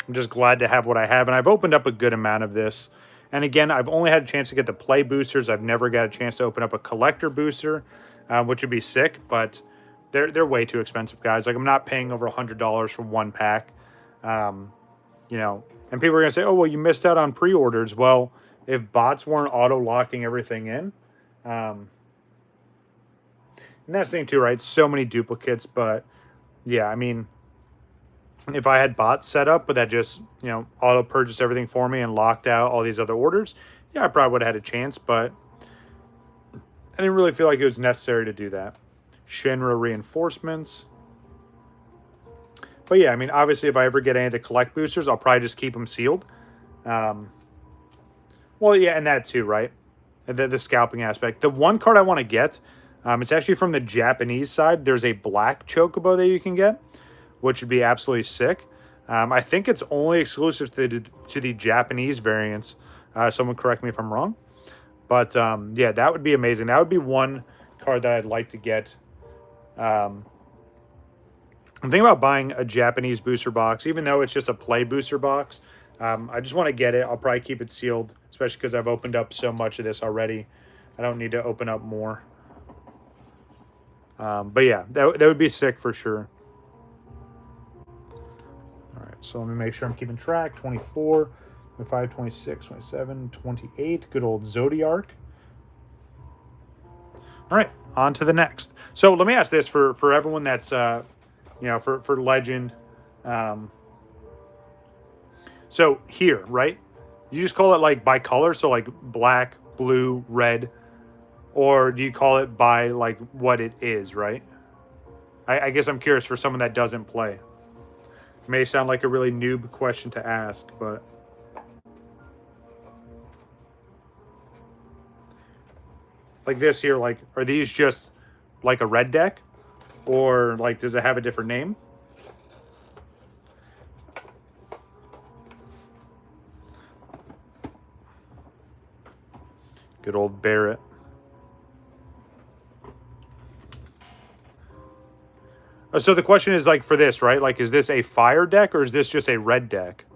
I'm just glad to have what I have. And I've opened up a good amount of this. And again, I've only had a chance to get the play boosters. I've never got a chance to open up a collector booster, which would be sick. But they're way too expensive, guys. Like, I'm not paying over $100 for one pack. You know, and people are going to say, oh, well, you missed out on pre-orders. Well, if bots weren't auto-locking everything in. And that's the thing too, right? So many duplicates. But yeah, I mean... if I had bots set up, but that just, you know, auto purchase everything for me and locked out all these other orders, yeah, I probably would have had a chance, but I didn't really feel like it was necessary to do that. Shinra reinforcements. But yeah, I mean, obviously, if I ever get any of the collect boosters, I'll probably just keep them sealed. Well, yeah, and that too, right? The scalping aspect. The one card I want to get, it's actually from the Japanese side. There's a black chocobo that you can get, which would be absolutely sick. I think it's only exclusive to the Japanese variants. Someone correct me if I'm wrong. But, yeah, that would be amazing. That would be one card that I'd like to get. I'm thinking about buying a Japanese booster box, even though it's just a play booster box. I just want to get it. I'll probably keep it sealed, especially because I've opened up so much of this already. I don't need to open up more. But, yeah, that would be sick for sure. So let me make sure I'm keeping track. 24, 25, 26, 27, 28. Good old Zodiark. All right, on to the next. So let me ask this for everyone that's, you know, for Legend. So here, right? You just call it like by color. So like black, blue, red, or do you call it by like what it is, right? I guess I'm curious for someone that doesn't play. It may sound like a really noob question to ask, but like this here, like, are these just like a red deck, or like does it have a different name? Good old Barrett. So the question is like for this, right? Like, is this a fire deck or is this just a red deck?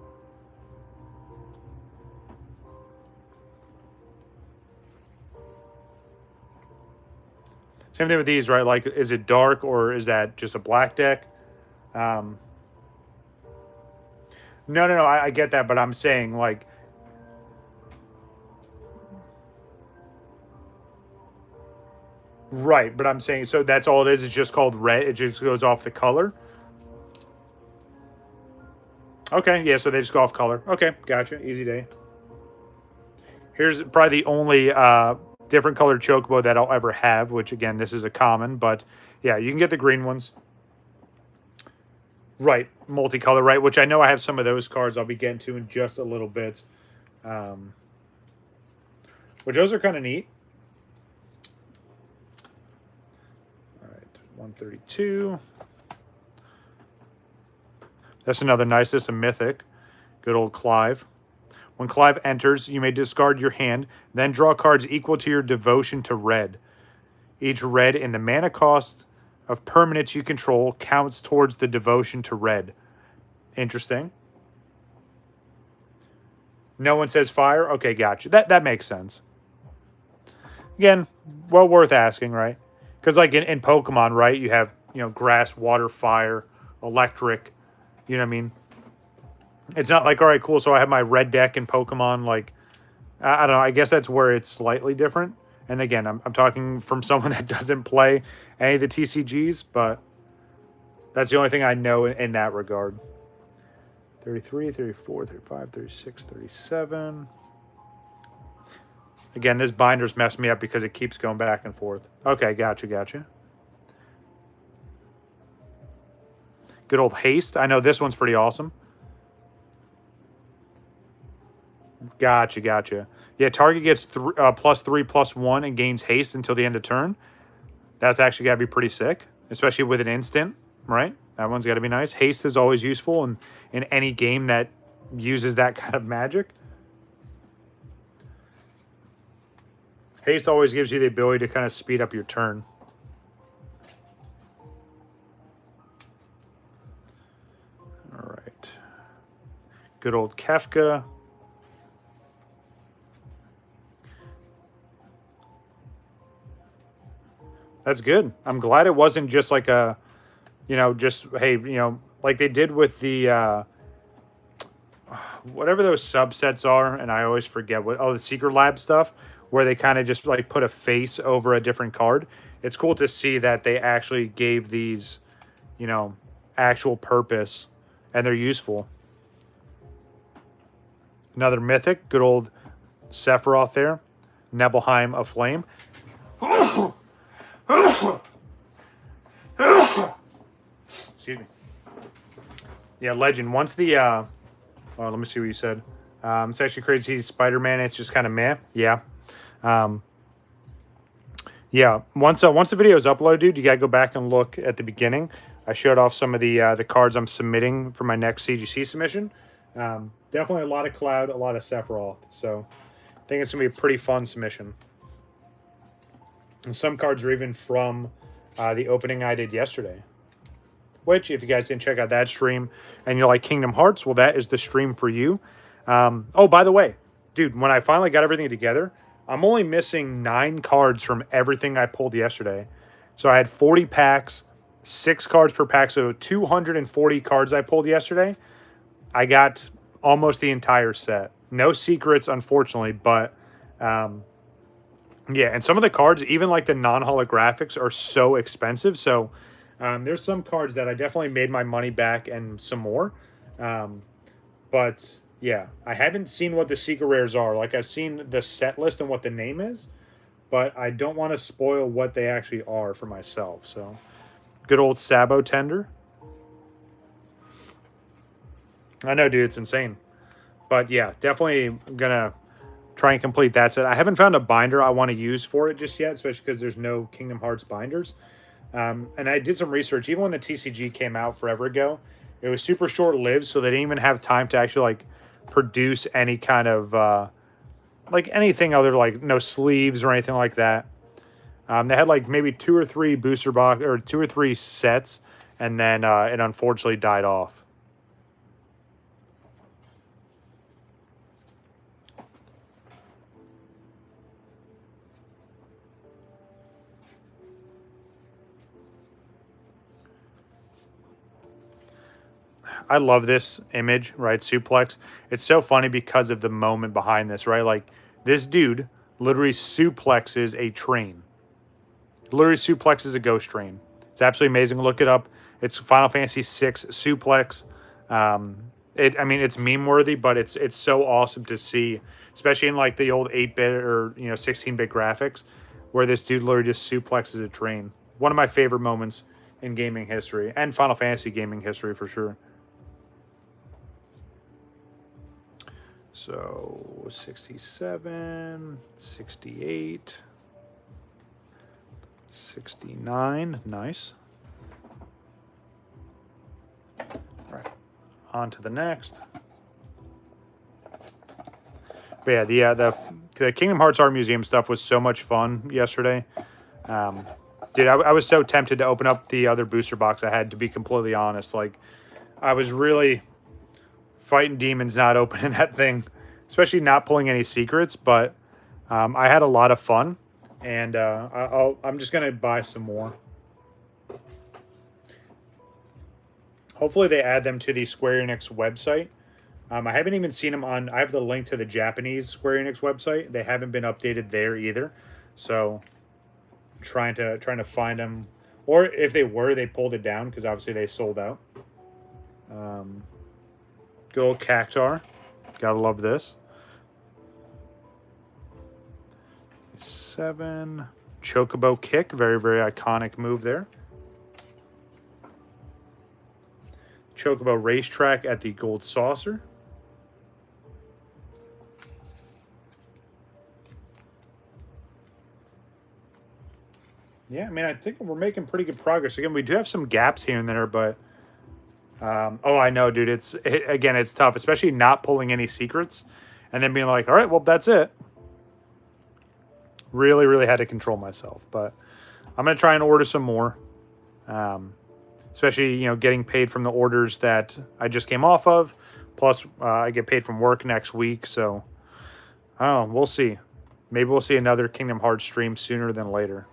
Same thing with these, right? Like, is it dark or is that just a black deck? No, I get that, but I'm saying like, right, but I'm saying, so that's all it is. It's just called red. It just goes off the color. Okay, yeah, so they just go off color. Okay, gotcha. Easy day. Here's probably the only different colored chocobo that I'll ever have, which again, this is a common, but yeah, you can get the green ones. Right, multicolor, right, which I know I have some of those cards I'll be getting to in just a little bit. Which those are kind of neat. 132. That's another nice. This is a mythic. Good old Clive. When Clive enters, you may discard your hand, then draw cards equal to your devotion to red. Each red in the mana cost of permanents you control counts towards the devotion to red. Interesting. No one says fire? Okay, gotcha. That makes sense. Again, well worth asking, right? Because like in Pokemon, right, you have, grass, water, fire, electric, you know what I mean? It's not like, all right, cool, so I have my red deck in Pokemon, like, I don't know, I guess that's where it's slightly different. And again, I'm talking from someone that doesn't play any of the TCGs, but that's the only thing I know in that regard. 33, 34, 35, 36, 37. Again, this binder's messed me up because it keeps going back and forth. Okay, gotcha. Good old haste. I know this one's pretty awesome. Gotcha. Yeah, target gets +3/+1 and gains haste until the end of turn. That's actually got to be pretty sick, especially with an instant, right? That one's got to be nice. Haste is always useful in any game that uses that kind of magic. Haste always gives you the ability to kind of speed up your turn. All right. Good old Kefka. That's good. I'm glad it wasn't just like a, just, hey, like they did with the, whatever those subsets are, and I always forget the Secret Lab stuff, where they kind of just like put a face over a different card. It's cool to see that they actually gave these, actual purpose, and they're useful. Another mythic, good old Sephiroth there. Nebelheim Aflame. Excuse me. Yeah, legend. Once the let me see what you said. It's actually crazy. Spider-Man. It's just kind of meh. Yeah. Yeah. Once the video is uploaded, dude, you gotta go back and look at the beginning. I showed off some of the cards I'm submitting for my next CGC submission. Definitely a lot of Cloud, a lot of Sephiroth. So I think it's gonna be a pretty fun submission. And some cards are even from the opening I did yesterday. Which, if you guys didn't check out that stream and you like Kingdom Hearts, well, that is the stream for you. Oh, by the way, dude, when I finally got everything together, I'm only missing 9 cards from everything I pulled yesterday. So I had 40 packs, 6 cards per pack, so 240 cards I pulled yesterday. I got almost the entire set. No secrets, unfortunately, but yeah, and some of the cards, even like the non-holographics, are so expensive. So there's some cards that I definitely made my money back and some more. But Yeah, I haven't seen what the secret rares are. Like, I've seen the set list and what the name is, but I don't want to spoil what they actually are for myself. So, good old Sabo Tender. I know, dude, it's insane. But yeah, definitely gonna try and complete that set. I haven't found a binder I want to use for it just yet, especially because there's no Kingdom Hearts binders. And I did some research. Even when the TCG came out forever ago, it was super short lived, so they didn't even have time to actually like produce any kind of like anything other, like no sleeves or anything like that. They had like maybe 2 or 3 booster box or 2 or 3 sets, and then it unfortunately died off. I love this image, right? Suplex. It's so funny because of the moment behind this, right? Like, this dude literally suplexes a train. Literally suplexes a ghost train. It's absolutely amazing. Look it up. It's Final Fantasy VI suplex. I mean, it's meme worthy, but it's so awesome to see, especially in like the old 8-bit or 16-bit graphics, where this dude literally just suplexes a train. One of my favorite moments in gaming history and Final Fantasy gaming history for sure. So 67, 68, 69. Nice. All right, on to the next. But yeah, the Kingdom Hearts Art Museum stuff was so much fun yesterday. Dude, I was so tempted to open up the other booster box I had, to be completely honest. Like, I was really fighting demons not opening that thing, especially not pulling any secrets, but I had a lot of fun, and I'm just going to buy some more. Hopefully they add them to the Square Enix website. I haven't even seen them on... I have the link to the Japanese Square Enix website. They haven't been updated there either, so trying to find them, or if they were, they pulled it down because obviously they sold out. Good old Cactar. Gotta love this. 7. Chocobo kick. Very, very iconic move there. Chocobo racetrack at the Gold Saucer. Yeah, I mean, I think we're making pretty good progress. Again, we do have some gaps here and there, but... oh, I know, dude. Again, it's tough, especially not pulling any secrets and then being like, all right, well, that's it. Really, really had to control myself, but I'm going to try and order some more. Especially, getting paid from the orders that I just came off of. Plus, I get paid from work next week, so I don't know. We'll see. Maybe we'll see another Kingdom Hearts stream sooner than later.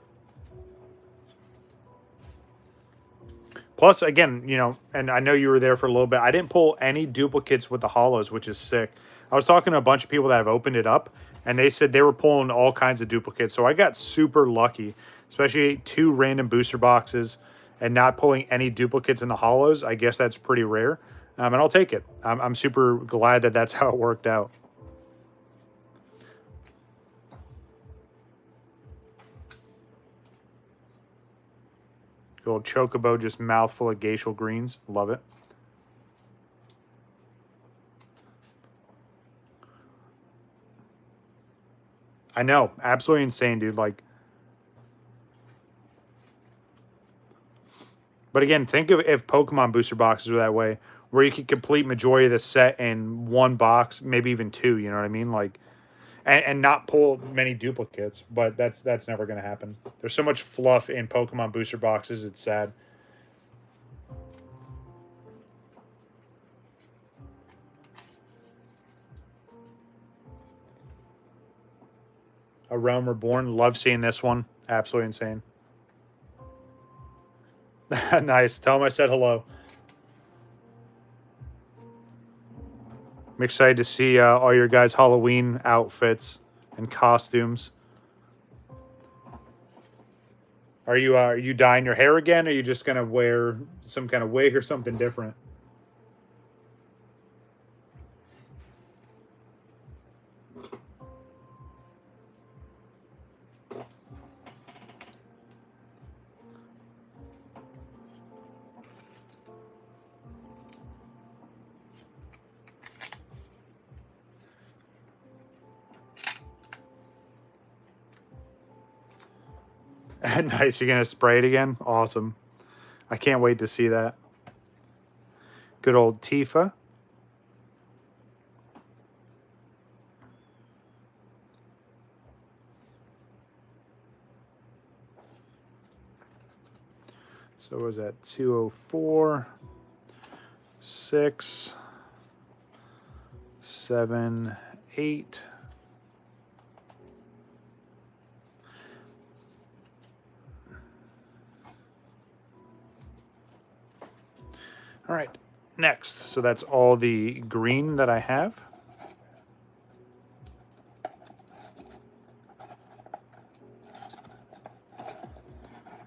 Plus, again, and I know you were there for a little bit. I didn't pull any duplicates with the hollows, which is sick. I was talking to a bunch of people that have opened it up, and they said they were pulling all kinds of duplicates. So I got super lucky, especially 2 random booster boxes and not pulling any duplicates in the hollows. I guess that's pretty rare, and I'll take it. I'm super glad that that's how it worked out. Good old Chocobo, just mouthful of glacial greens. Love it. I know. Absolutely insane, dude. Like, but again, think of if Pokemon booster boxes were that way, where you could complete majority of the set in 1 box, maybe even 2, you know what I mean? Like, and not pull many duplicates, but that's never going to happen. There's so much fluff in Pokemon booster boxes, it's sad. A Realm Reborn. Love seeing this one. Absolutely insane. Nice. Tell him I said hello. I'm excited to see all your guys' Halloween outfits and costumes. Are you dyeing your hair again, or are you just going to wear some kind of wig or something different? Nice. You're going to spray it again? Awesome. I can't wait to see that. Good old Tifa. So what was that? 204, 6, 7, 8. All right, next. So that's all the green that I have.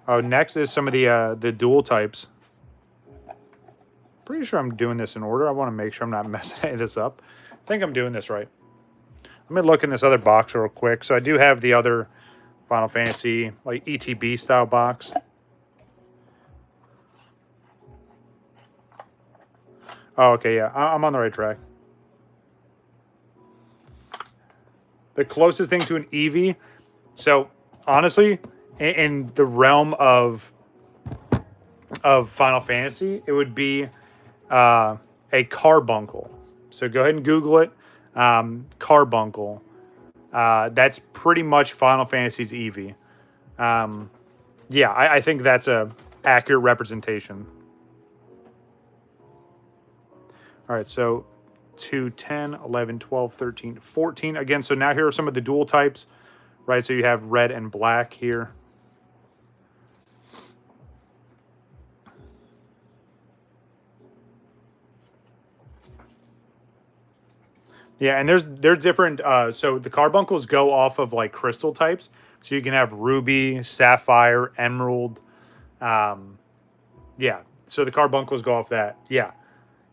Oh, next is some of the dual types. Pretty sure I'm doing this in order. I want to make sure I'm not messing any of this up. I think I'm doing this right. Let me look in this other box real quick. So I do have the other Final Fantasy, like ETB style box. Oh, okay, yeah. I'm on the right track. The closest thing to an Eevee. So, honestly, in the realm of Final Fantasy, it would be a carbuncle. So go ahead and Google it. Carbuncle. That's pretty much Final Fantasy's Eevee. Yeah, I think that's a accurate representation. All right, so 2, 10, 11, 12, 13, 14. Again, so now here are some of the dual types, right? So you have red and black here. Yeah, and there's different. So the carbuncles go off of like crystal types. So you can have ruby, sapphire, emerald. Yeah. So the carbuncles go off that. Yeah.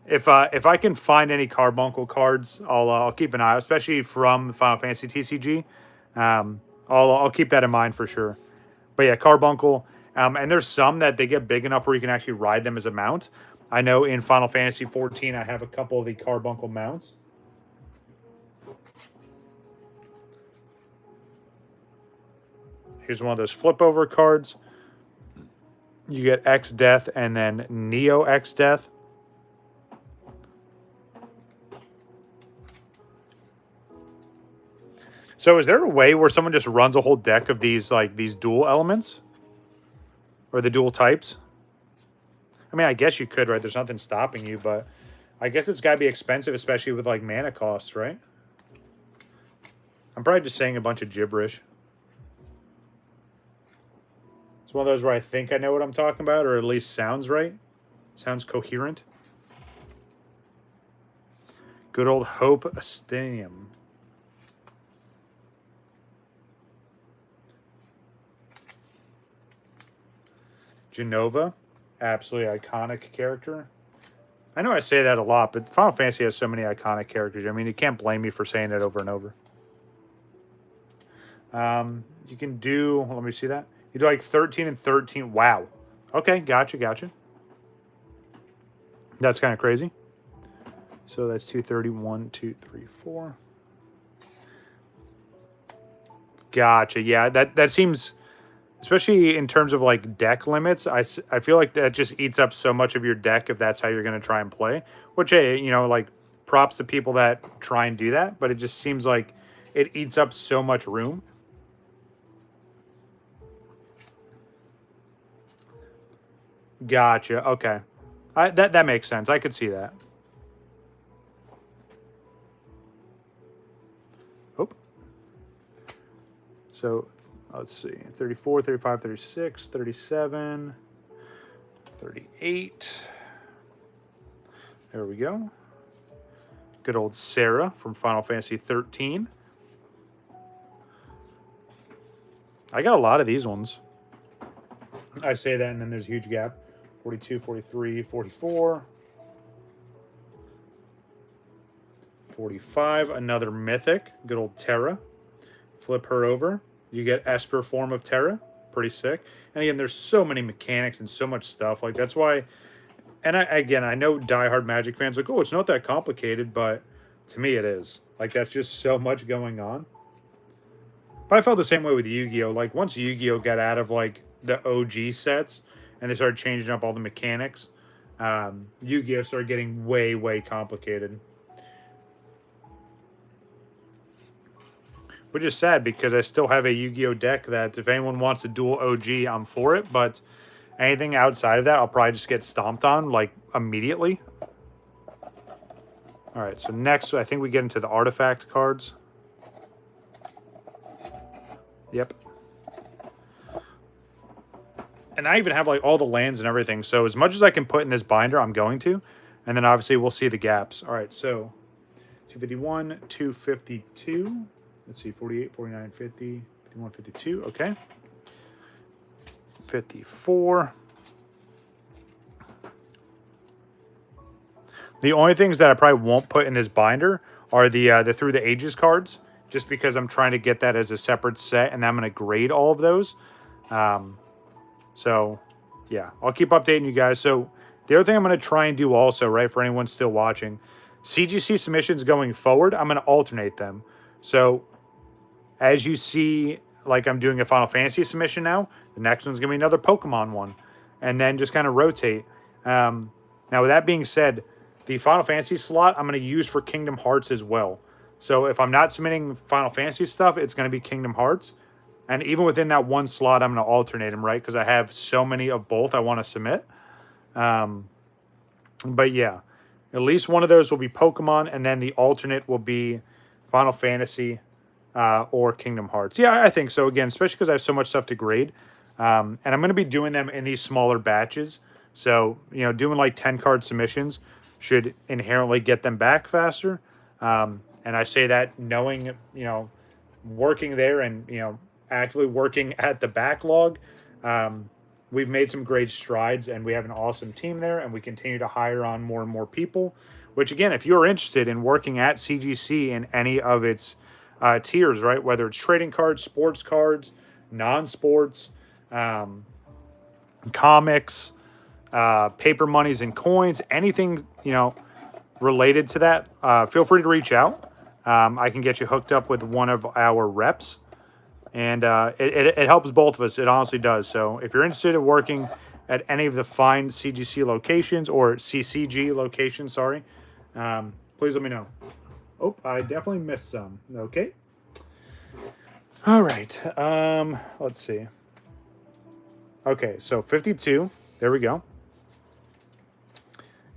If I can find any carbuncle cards, I'll keep an eye, especially from Final Fantasy TCG. I'll keep that in mind for sure. But yeah, carbuncle. And there's some that they get big enough where you can actually ride them as a mount. I know in Final Fantasy 14, I have a couple of the carbuncle mounts. Here's one of those flip over cards. You get X Death and then Neo X Death. So is there a way where someone just runs a whole deck of these, like these dual elements? Or the dual types? I mean, I guess you could, right? There's nothing stopping you, but I guess it's got to be expensive, especially with like mana costs, right? I'm probably just saying a bunch of gibberish. It's one of those where I think I know what I'm talking about, or at least sounds right. Sounds coherent. Good old Hope Astinium. Genova, absolutely iconic character. I know I say that a lot, but Final Fantasy has so many iconic characters. I mean, you can't blame me for saying it over and over. You can do, let me see that. You do like 13 and 13. Wow. Okay, gotcha. That's kind of crazy. So that's 231, 2, 3, 4. Gotcha. Yeah, that seems, especially in terms of like deck limits, I feel like that just eats up so much of your deck if that's how you're going to try and play. Which, hey, you know, like props to people that try and do that, but it just seems like it eats up so much room. Gotcha. Okay. That makes sense. I could see that. Oh. So, let's see. 34, 35, 36, 37, 38. There we go. Good old Sarah from Final Fantasy 13. I got a lot of these ones. I say that, and then there's a huge gap. 42, 43, 44. 45, another mythic. Good old Terra. Flip her over. You get Esper form of Terra. Pretty sick. And again, there's so many mechanics and so much stuff. Like, that's why... And I know diehard Magic fans are like, oh, it's not that complicated, but to me it is. Like, that's just so much going on. But I felt the same way with Yu-Gi-Oh! Like, once Yu-Gi-Oh! Got out of, like, the OG sets, and they started changing up all the mechanics, Yu-Gi-Oh! Started getting way, way complicated. Which is sad, because I still have a Yu-Gi-Oh! Deck that if anyone wants to duel OG, I'm for it, but anything outside of that, I'll probably just get stomped on, like, immediately. Alright, so next, I think we get into the artifact cards. Yep. And I even have, like, all the lands and everything, so as much as I can put in this binder, I'm going to. And then, obviously, we'll see the gaps. Alright, so 251, 252... Let's see, 48, 49, 50, 51, 52. Okay. 54. The only things that I probably won't put in this binder are the Through the Ages cards, just because I'm trying to get that as a separate set, and I'm going to grade all of those. So, yeah, I'll keep updating you guys. So, the other thing I'm going to try and do also, right, for anyone still watching, CGC submissions going forward, I'm going to alternate them. So, as you see, like, I'm doing a Final Fantasy submission now, the next one's going to be another Pokemon one. And then just kind of rotate. Now, with that being said, the Final Fantasy slot I'm going to use for Kingdom Hearts as well. So if I'm not submitting Final Fantasy stuff, it's going to be Kingdom Hearts. And even within that one slot, I'm going to alternate them, right? Because I have so many of both I want to submit. But yeah, at least one of those will be Pokemon, and then the alternate will be Final Fantasy or Kingdom Hearts. Yeah, I think so. Again, especially because I have so much stuff to grade. And I'm going to be doing them in these smaller batches. So, you know, doing like 10-card submissions should inherently get them back faster. And I say that knowing, you know, working there and, you know, actively working at the backlog. We've made some great strides, and we have an awesome team there, and we continue to hire on more and more people. Which, again, if you're interested in working at CGC in any of its tiers, right? Whether it's trading cards, sports cards, non-sports, comics, paper monies and coins, anything, you know, related to that, feel free to reach out. I can get you hooked up with one of our reps, and it helps both of us. It honestly does. So if you're interested in working at any of the fine CGC locations, or CCG locations, sorry, please let me know. Oh, I definitely missed some. Okay. All right. Let's see. Okay, so 52. There we go.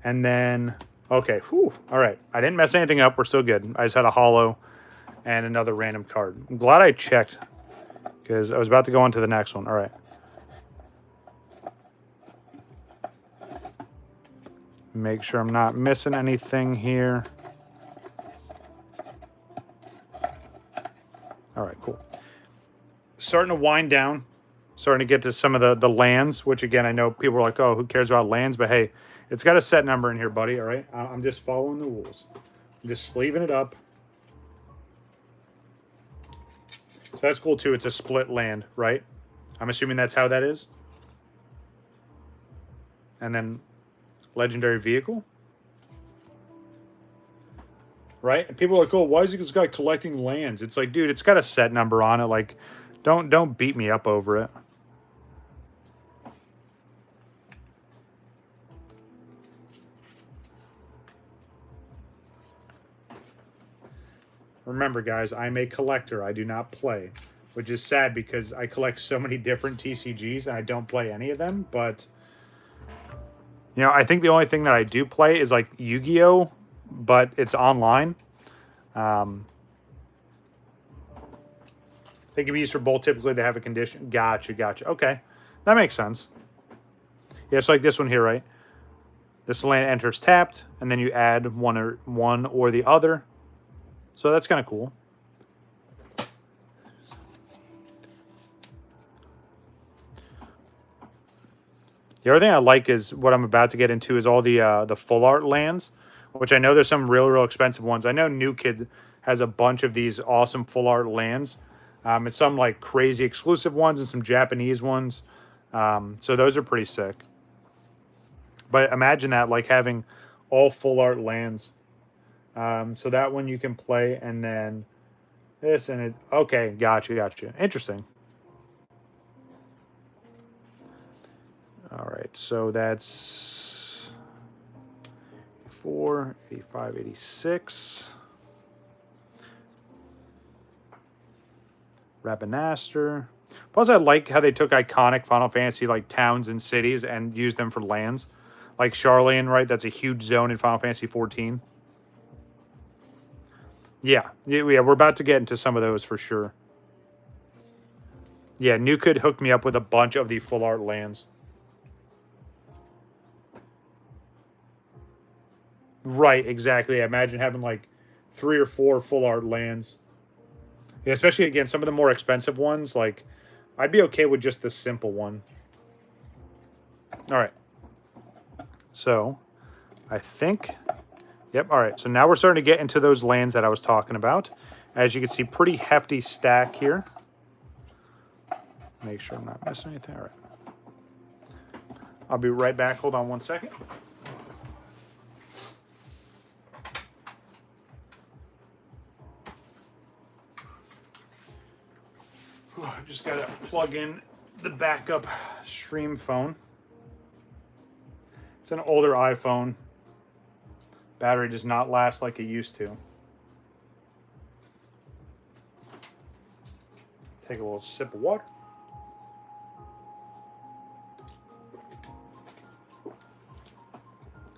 And then, okay. Whew, all right. I didn't mess anything up. We're still good. I just had a holo and another random card. I'm glad I checked, because I was about to go on to the next one. All right. Make sure I'm not missing anything here. All right, cool. Starting to wind down. Starting to get to some of the lands, which, again, I know people are like, oh, who cares about lands? But, hey, it's got a set number in here, buddy, all right? I'm just following the rules. I'm just sleeving it up. So that's cool, too. It's a split land, right? I'm assuming that's how that is. And then legendary vehicle. Right? And people are like, oh, why is this guy collecting lands? It's like, dude, it's got a set number on it. Like, don't beat me up over it. Remember, guys, I'm a collector. I do not play, which is sad because I collect so many different TCGs and I don't play any of them. But, you know, I think the only thing that I do play is like Yu-Gi-Oh!, but it's online. They can be used for both. Typically, they have a condition. Gotcha. Okay, that makes sense. Yeah, so like this one here, right? This land enters tapped, and then you add one or the other. So that's kind of cool. The other thing I like is what I'm about to get into is all the full art lands, which I know there's some real expensive ones. I know New Kid has a bunch of these awesome full art lands. And some like crazy exclusive ones and some Japanese ones. So those are pretty sick. But imagine that, like having all full art lands. So that one you can play, and then This and it. Okay, gotcha, gotcha. Interesting. All right, so that's 84, 85, 86. Rabanaster. Plus, I like how they took iconic Final Fantasy like towns and cities and used them for lands. Like Charlian, right? That's a huge zone in Final Fantasy 14. Yeah, we're about to get into some of those for sure. Yeah, New could hook me up with a bunch of the full art lands. Right, exactly. I imagine having like 3 or 4 full art lands. Yeah, especially again, some of the more expensive ones. Like, I'd be okay with just the simple one. All right. So, I think, yep. All right. So now we're starting to get into those lands that I was talking about. As you can see, pretty hefty stack here. Make sure I'm not missing anything. All right. I'll be right back. Hold on one second. I've just got to plug in the backup stream phone. It's an older iPhone. Battery does not last like it used to. Take a little sip of water.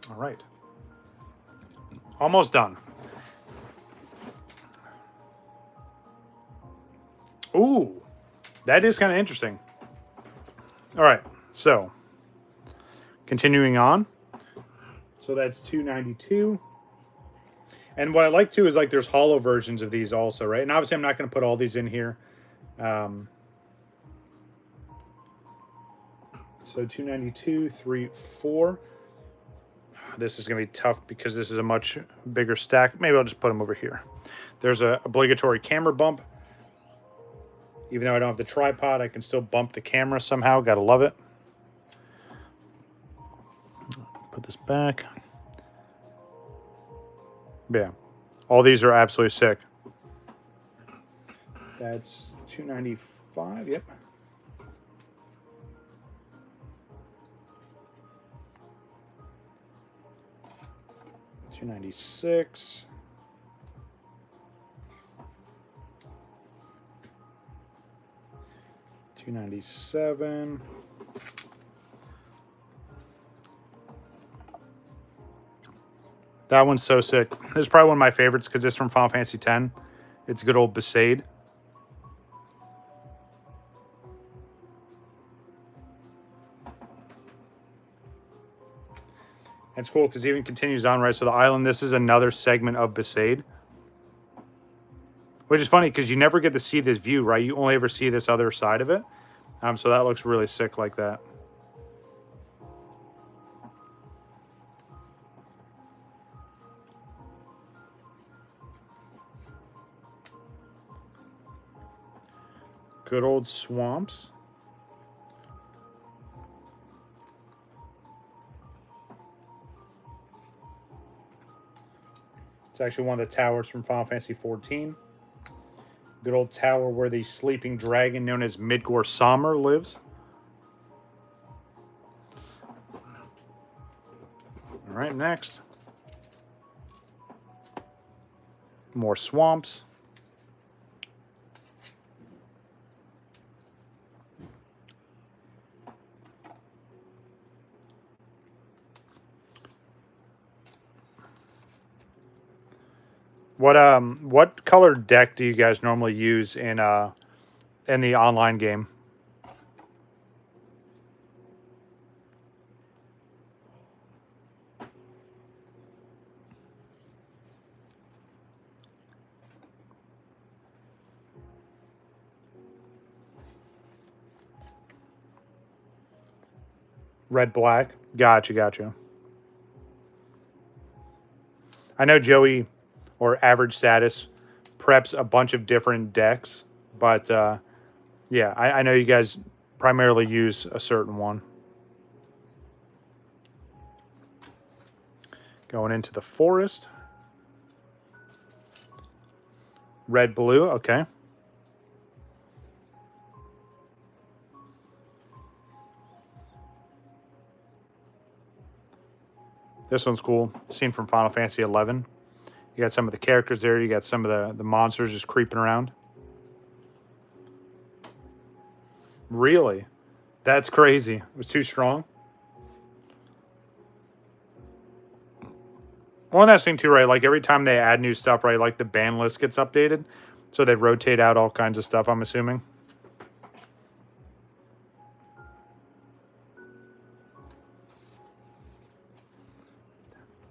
All right. Almost done. Ooh, that is kind of interesting. All right, so continuing on. So that's 292. And what I like too is like there's hollow versions of these also, right? And obviously I'm not going to put all these in here. So 292, 3, 4. This is going to be tough because this is a much bigger stack. Maybe I'll just put them over here. There's a obligatory camera bump. Even though I don't have the tripod, I can still bump the camera somehow. Gotta love it. Put this back. Yeah. All these are absolutely sick. That's 295. Yep. $296. $297. That one's so sick. This is probably one of my favorites because it's from Final Fantasy X. It's good old Besaid. It's cool because it even continues on, right? So the island, this is another segment of Besaid. Which is funny because you never get to see this view, right? You only ever see this other side of it. So that looks really sick like that. Good old swamps. It's actually one of the towers from Final Fantasy XIV. Good old tower where the sleeping dragon known as Midgård Sommer lives. All right, next. More swamps. What color deck do you guys normally use in the online game? Red, black. Gotcha, gotcha. I know Joey, or Average Status, preps a bunch of different decks, but yeah, I know you guys primarily use a certain one. Going into the forest. Red, blue. Okay. This one's cool. Scene from Final Fantasy 11. You got some of the characters there. You got some of the monsters just creeping around. Really? That's crazy. It was too strong. Well, that's thing too, right? Like every time they add new stuff, right? Like the ban list gets updated. So they rotate out all kinds of stuff, I'm assuming.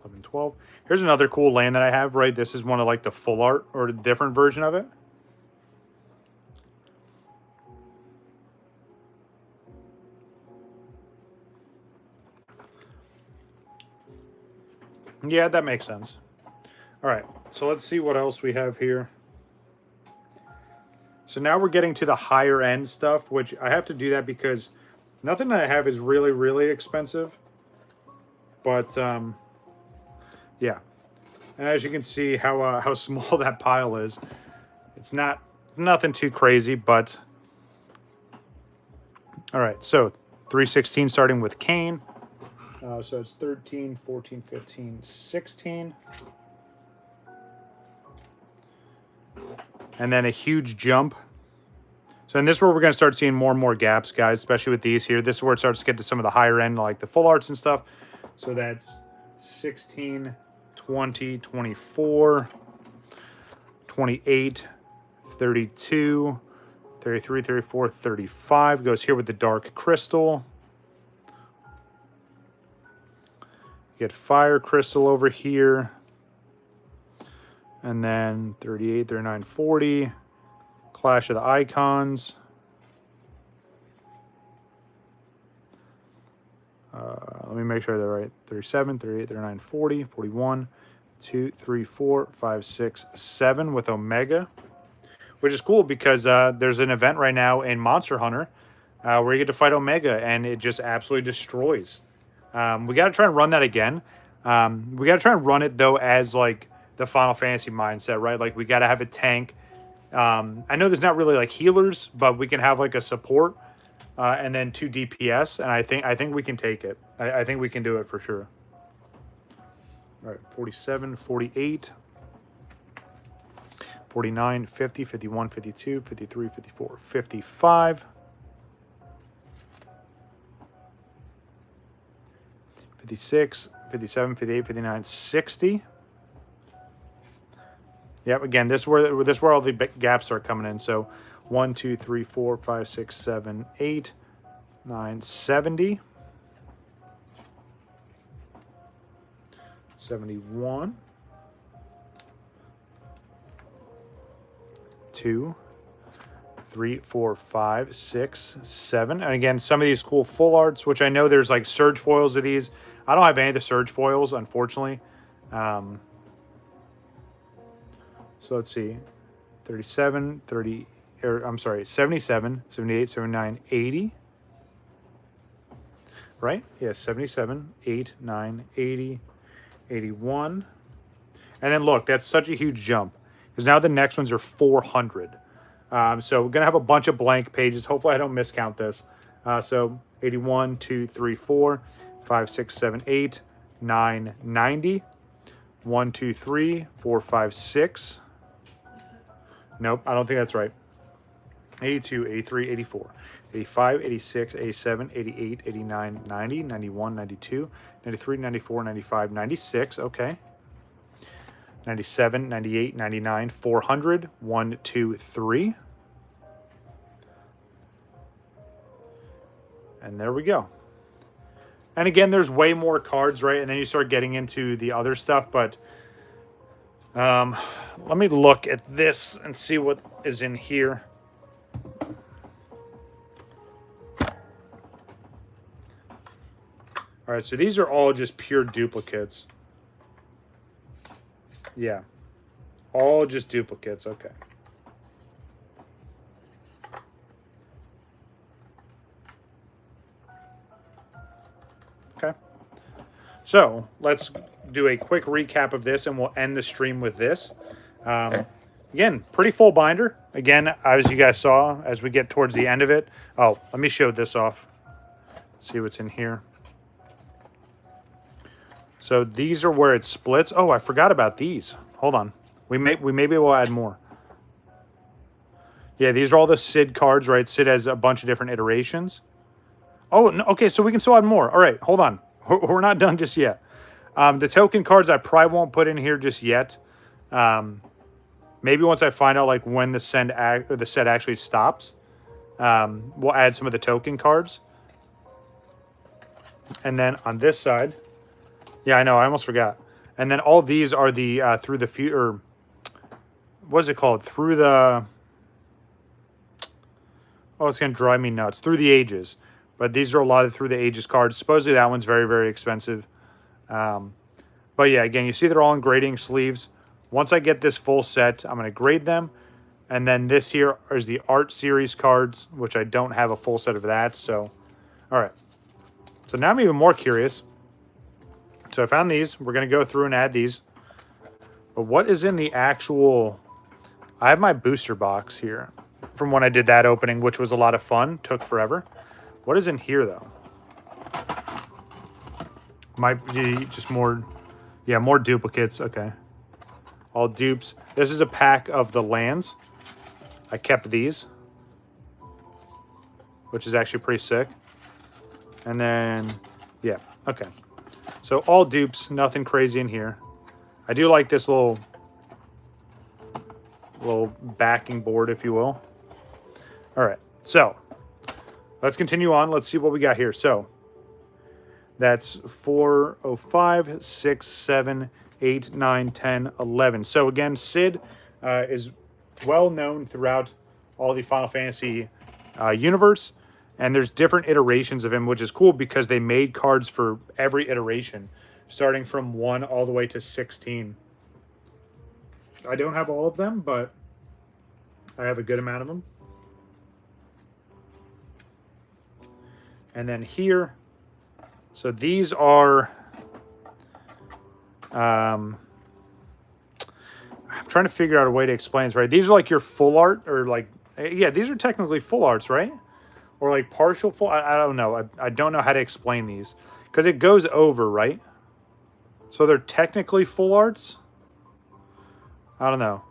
And 12. Here's another cool land that I have, right? This is one of like the full art or a different version of it. Yeah, that makes sense. All right, so let's see what else we have here. So now we're getting to the higher end stuff, which I have to do that because nothing that I have is really, really expensive. But yeah, and as you can see how small that pile is, it's nothing too crazy, but all right. So 316 starting with Kane. So it's 13, 14, 15, 16. And then a huge jump. So in this is where we're going to start seeing more and more gaps, guys, especially with these here. This is where it starts to get to some of the higher end, like the full arts and stuff. So that's 16, 20, 24, 28, 32, 33, 34, 35. Goes here with the dark crystal. You get fire crystal over here. And then 38, 39, 40. Clash of the Icons. Let me make sure they're right. 37, 38, 39, 40, 41, 2, 3, 4, 5, 6, 7 with Omega. Which is cool because there's an event right now in Monster Hunter where you get to fight Omega and it just absolutely destroys. We got to try and run that again. We got to try and run it, though, as like the Final Fantasy mindset, right? Like we got to have a tank. I know there's not really like healers, but we can have like a support and then 2 DPS, and I think we can take it. I think we can do it for sure. All right, 47, 48, 49, 50, 51, 52, 53, 54, 55. 56, 57, 58, 59, 60. Yep, again, this is where all the gaps are coming in. So 1, 2, 3, 4, 5, 6, 7, 8, 9, 70. 71. 2, 3, 4, 5, 6, 7. And again, some of these cool full arts, which I know there's like surge foils of these. I don't have any of the surge foils, unfortunately. So let's see, 37, 30, I'm sorry, 77, 78, 79, 80. Right? Yeah, 77, 8, 9, 80, 81. And then look, that's such a huge jump because now the next ones are 400. So we're going to have a bunch of blank pages. Hopefully I don't miscount this. So 81, 2, 3, 4, 5, 6, 7, 8, 9, 90. 1, 2, 3, 4, 5, 6. Nope, I don't think that's right. 82, 83, 84, 85, 86, 87, 88, 89, 90, 91, 92, 93, 94, 95, 96. Okay. 97, 98, 99, 400. 1, 2, 3. And there we go. And again, there's way more cards, right? And then you start getting into the other stuff, but let me look at this and see what is in here. All right, so these are all just pure duplicates. Yeah, all just duplicates. Okay. Okay. So let's do a quick recap of this and we'll end the stream with this. Again, pretty full binder. Again, as you guys saw, as we get towards the end of it. Oh, let me show this off. See what's in here. So these are where it splits. Oh, I forgot about these. Hold on. We maybe we'll add more. Yeah, these are all the Sid cards, right? Sid has a bunch of different iterations. Oh, no, okay, so we can still add more. All right, hold on. We're not done just yet. The token cards I probably won't put in here just yet. Maybe once I find out like when the set actually stops, we'll add some of the token cards. And then on this side, yeah, I know, I almost forgot. And then all these are the through the future. What is it called? Through the. Oh, it's gonna drive me nuts. Through the Ages, but these are a lot of Through the Ages cards. Supposedly that one's very, very expensive. But yeah, again, you see they're all in grading sleeves. Once I get this full set, I'm going to grade them. And then this here is the Art Series cards, which I don't have a full set of that. So, all right. So now I'm even more curious. So I found these. We're going to go through and add these. But what is in the actual... I have my booster box here from when I did that opening, which was a lot of fun. Took forever. What is in here, though? Might be just more... Yeah, more duplicates. Okay. All dupes. This is a pack of the lands. I kept these, which is actually pretty sick. And then, yeah, okay. So all dupes, nothing crazy in here. I do like this little backing board, if you will. All right, so let's continue on. Let's see what we got here. So that's 4, 5, 6, 7, 8, 9, 10, 11. So again, Sid is well known throughout all the Final Fantasy universe, and there's different iterations of him, which is cool because they made cards for every iteration, starting from 1 all the way to 16. I don't have all of them, but I have a good amount of them. And then here, so these are... I'm trying to figure out a way to explain this, right? These are like your full art, or like, yeah, these are technically full arts, right? Or like partial full, I don't know. I don't know how to explain these because it goes over, right? So they're technically full arts. I don't know.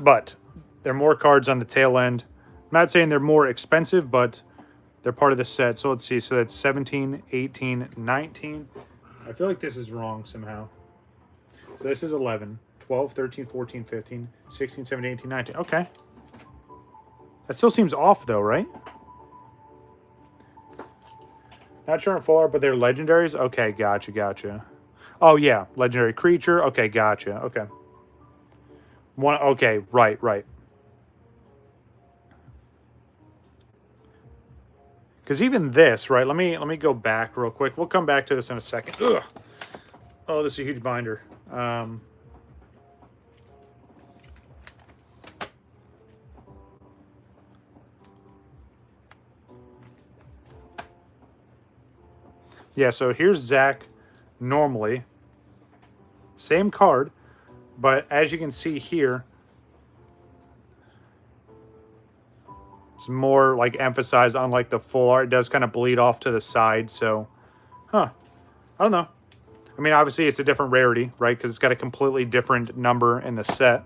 But there are more cards on the tail end. I'm not saying they're more expensive, but they're part of the set. So let's see. So that's 17, 18, 19. I feel like this is wrong somehow. So this is 11, 12, 13, 14, 15, 16, 17, 18, 19. Okay. That still seems off though, right? Not sure in full art, but they're legendaries. Okay, gotcha, gotcha. Oh yeah, legendary creature. Okay, gotcha. Okay. One. Okay, right. Because even this, right? Let me go back real quick. We'll come back to this in a second. Ugh. Oh, this is a huge binder. Yeah, so here's Zach normally. Same card, but as you can see here, it's more like emphasized on like the full art. It does kind of bleed off to the side, so, I don't know. I mean, obviously it's a different rarity, right? Because it's got a completely different number in the set.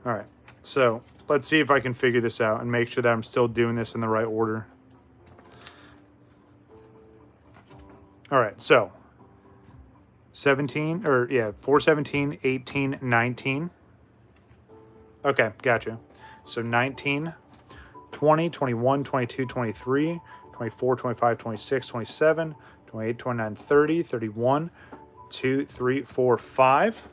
All right, so let's see if I can figure this out and make sure that I'm still doing this in the right order. All right, so 17, or yeah, 4, 17, 18, 19. Okay, gotcha. So 19, 20, 21, 22, 23, 24, 25, 26, 27, 28, 29, 30, 31, 2, 3, 4, 5.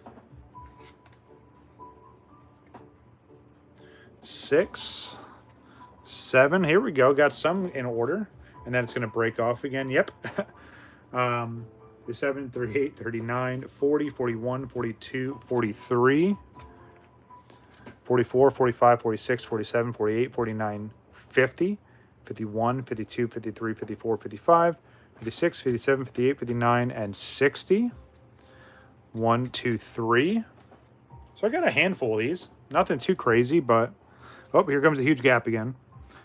6, 7. Here we go. Got some in order. And then it's going to break off again. Yep. 37, 38, 39, 40, 41, 42, 43, 44, 45, 46, 47, 48, 49, 50, 51, 52, 53, 54, 55, 56, 57, 58, 59, and 60. 1, 2, 3. So I got a handful of these. Nothing too crazy, but... Oh, here comes a huge gap again.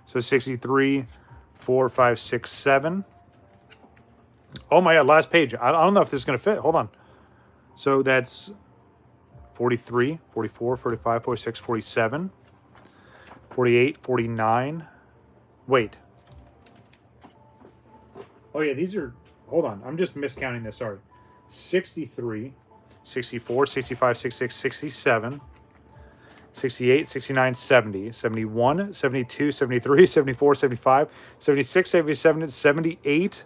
So 63, 4, 5, 6, 7. Oh my God, last page. I don't know if this is going to fit. Hold on. So that's 43, 44, 45, 46, 47, 48, 49. Wait. Oh yeah, these are... Hold on. I'm just miscounting this. Sorry. 63, 64, 65, 66, 67. 68, 69, 70, 71, 72, 73, 74, 75, 76, 77, 78.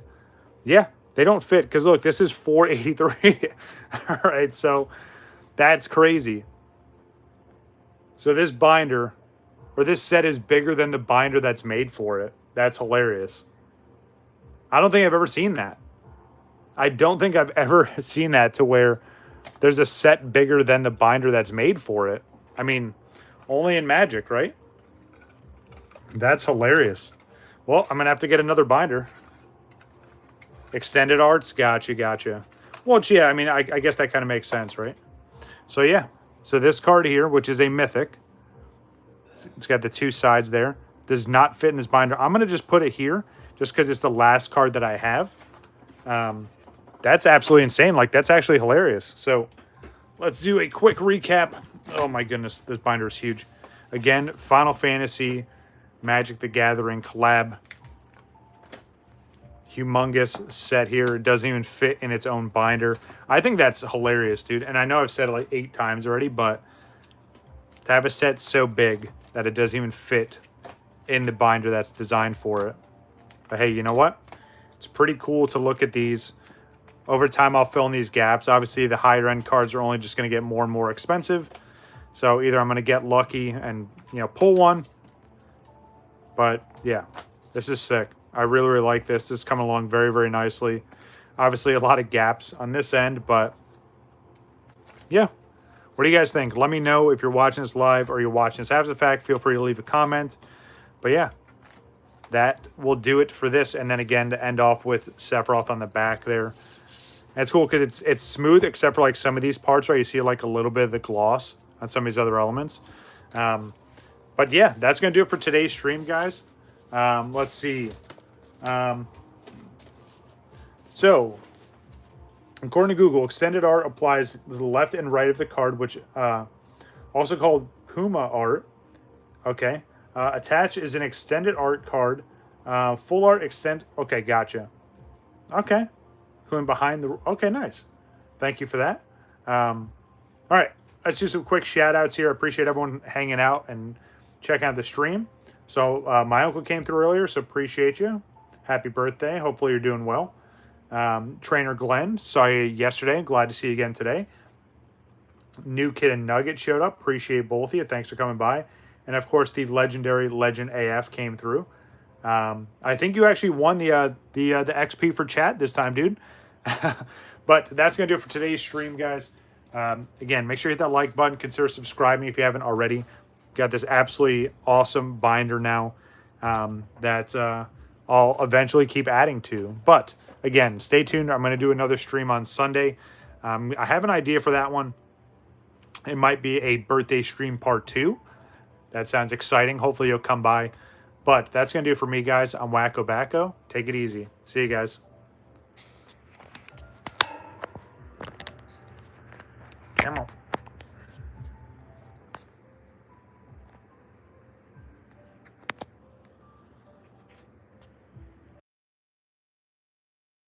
Yeah, they don't fit because look, this is 483. All right, so that's crazy. So this binder, or this set is bigger than the binder that's made for it. That's hilarious. I don't think I've ever seen that. I don't think I've ever seen that to where there's a set bigger than the binder that's made for it. I mean, only in Magic, right? That's hilarious. Well, I'm going to have to get another binder. Extended arts? Gotcha. Well, yeah, I mean, I guess that kind of makes sense, right? So, yeah. So this card here, which is a Mythic. It's got the two sides there. Does not fit in this binder. I'm going to just put it here just because it's the last card that I have. That's absolutely insane. Like, that's actually hilarious. So, let's do a quick recap. Oh, my goodness. This binder is huge. Again, Final Fantasy, Magic the Gathering collab. Humongous set here. It doesn't even fit in its own binder. I think that's hilarious, dude. And I know I've said it like 8 times already, but to have a set so big that it doesn't even fit in the binder that's designed for it. But hey, you know what? It's pretty cool to look at these. Over time, I'll fill in these gaps. Obviously, the higher end cards are only just going to get more and more expensive. So either I'm going to get lucky and, you know, pull one. But yeah, this is sick. I really, really like this. This is coming along very, very nicely. Obviously, a lot of gaps on this end, but yeah. What do you guys think? Let me know if you're watching this live or you're watching this after the fact. Feel free to leave a comment. But yeah, that will do it for this. And then again, to end off with Sephiroth on the back there. That's cool because it's smooth except for like some of these parts where you see like a little bit of the gloss on some of these other elements. But yeah, that's going to do it for today's stream, guys. Let's see. So, according to Google, extended art applies to the left and right of the card, which also called Puma art. Okay. Attach is an extended art card. Full art extend. Okay, gotcha. Okay. Including behind the... Okay, nice. Thank you for that. All right. Let's do some quick shout-outs here. I appreciate everyone hanging out and checking out the stream. So, my uncle came through earlier, so appreciate you. Happy birthday. Hopefully you're doing well. Trainer Glenn, saw you yesterday. Glad to see you again today. New Kid and Nugget showed up. Appreciate both of you. Thanks for coming by. And, of course, the legendary Legend AF came through. I think you actually won the XP for chat this time, dude. But that's going to do it for today's stream, guys. Again, make sure you hit that like button. Consider subscribing if you haven't already. Got this absolutely awesome binder now that I'll eventually keep adding to. But, again, stay tuned. I'm going to do another stream on Sunday. I have an idea for that one. It might be a birthday stream part 2. That sounds exciting. Hopefully you'll come by. But that's going to do it for me, guys. I'm WakoBako. Take it easy. See you guys. Come on.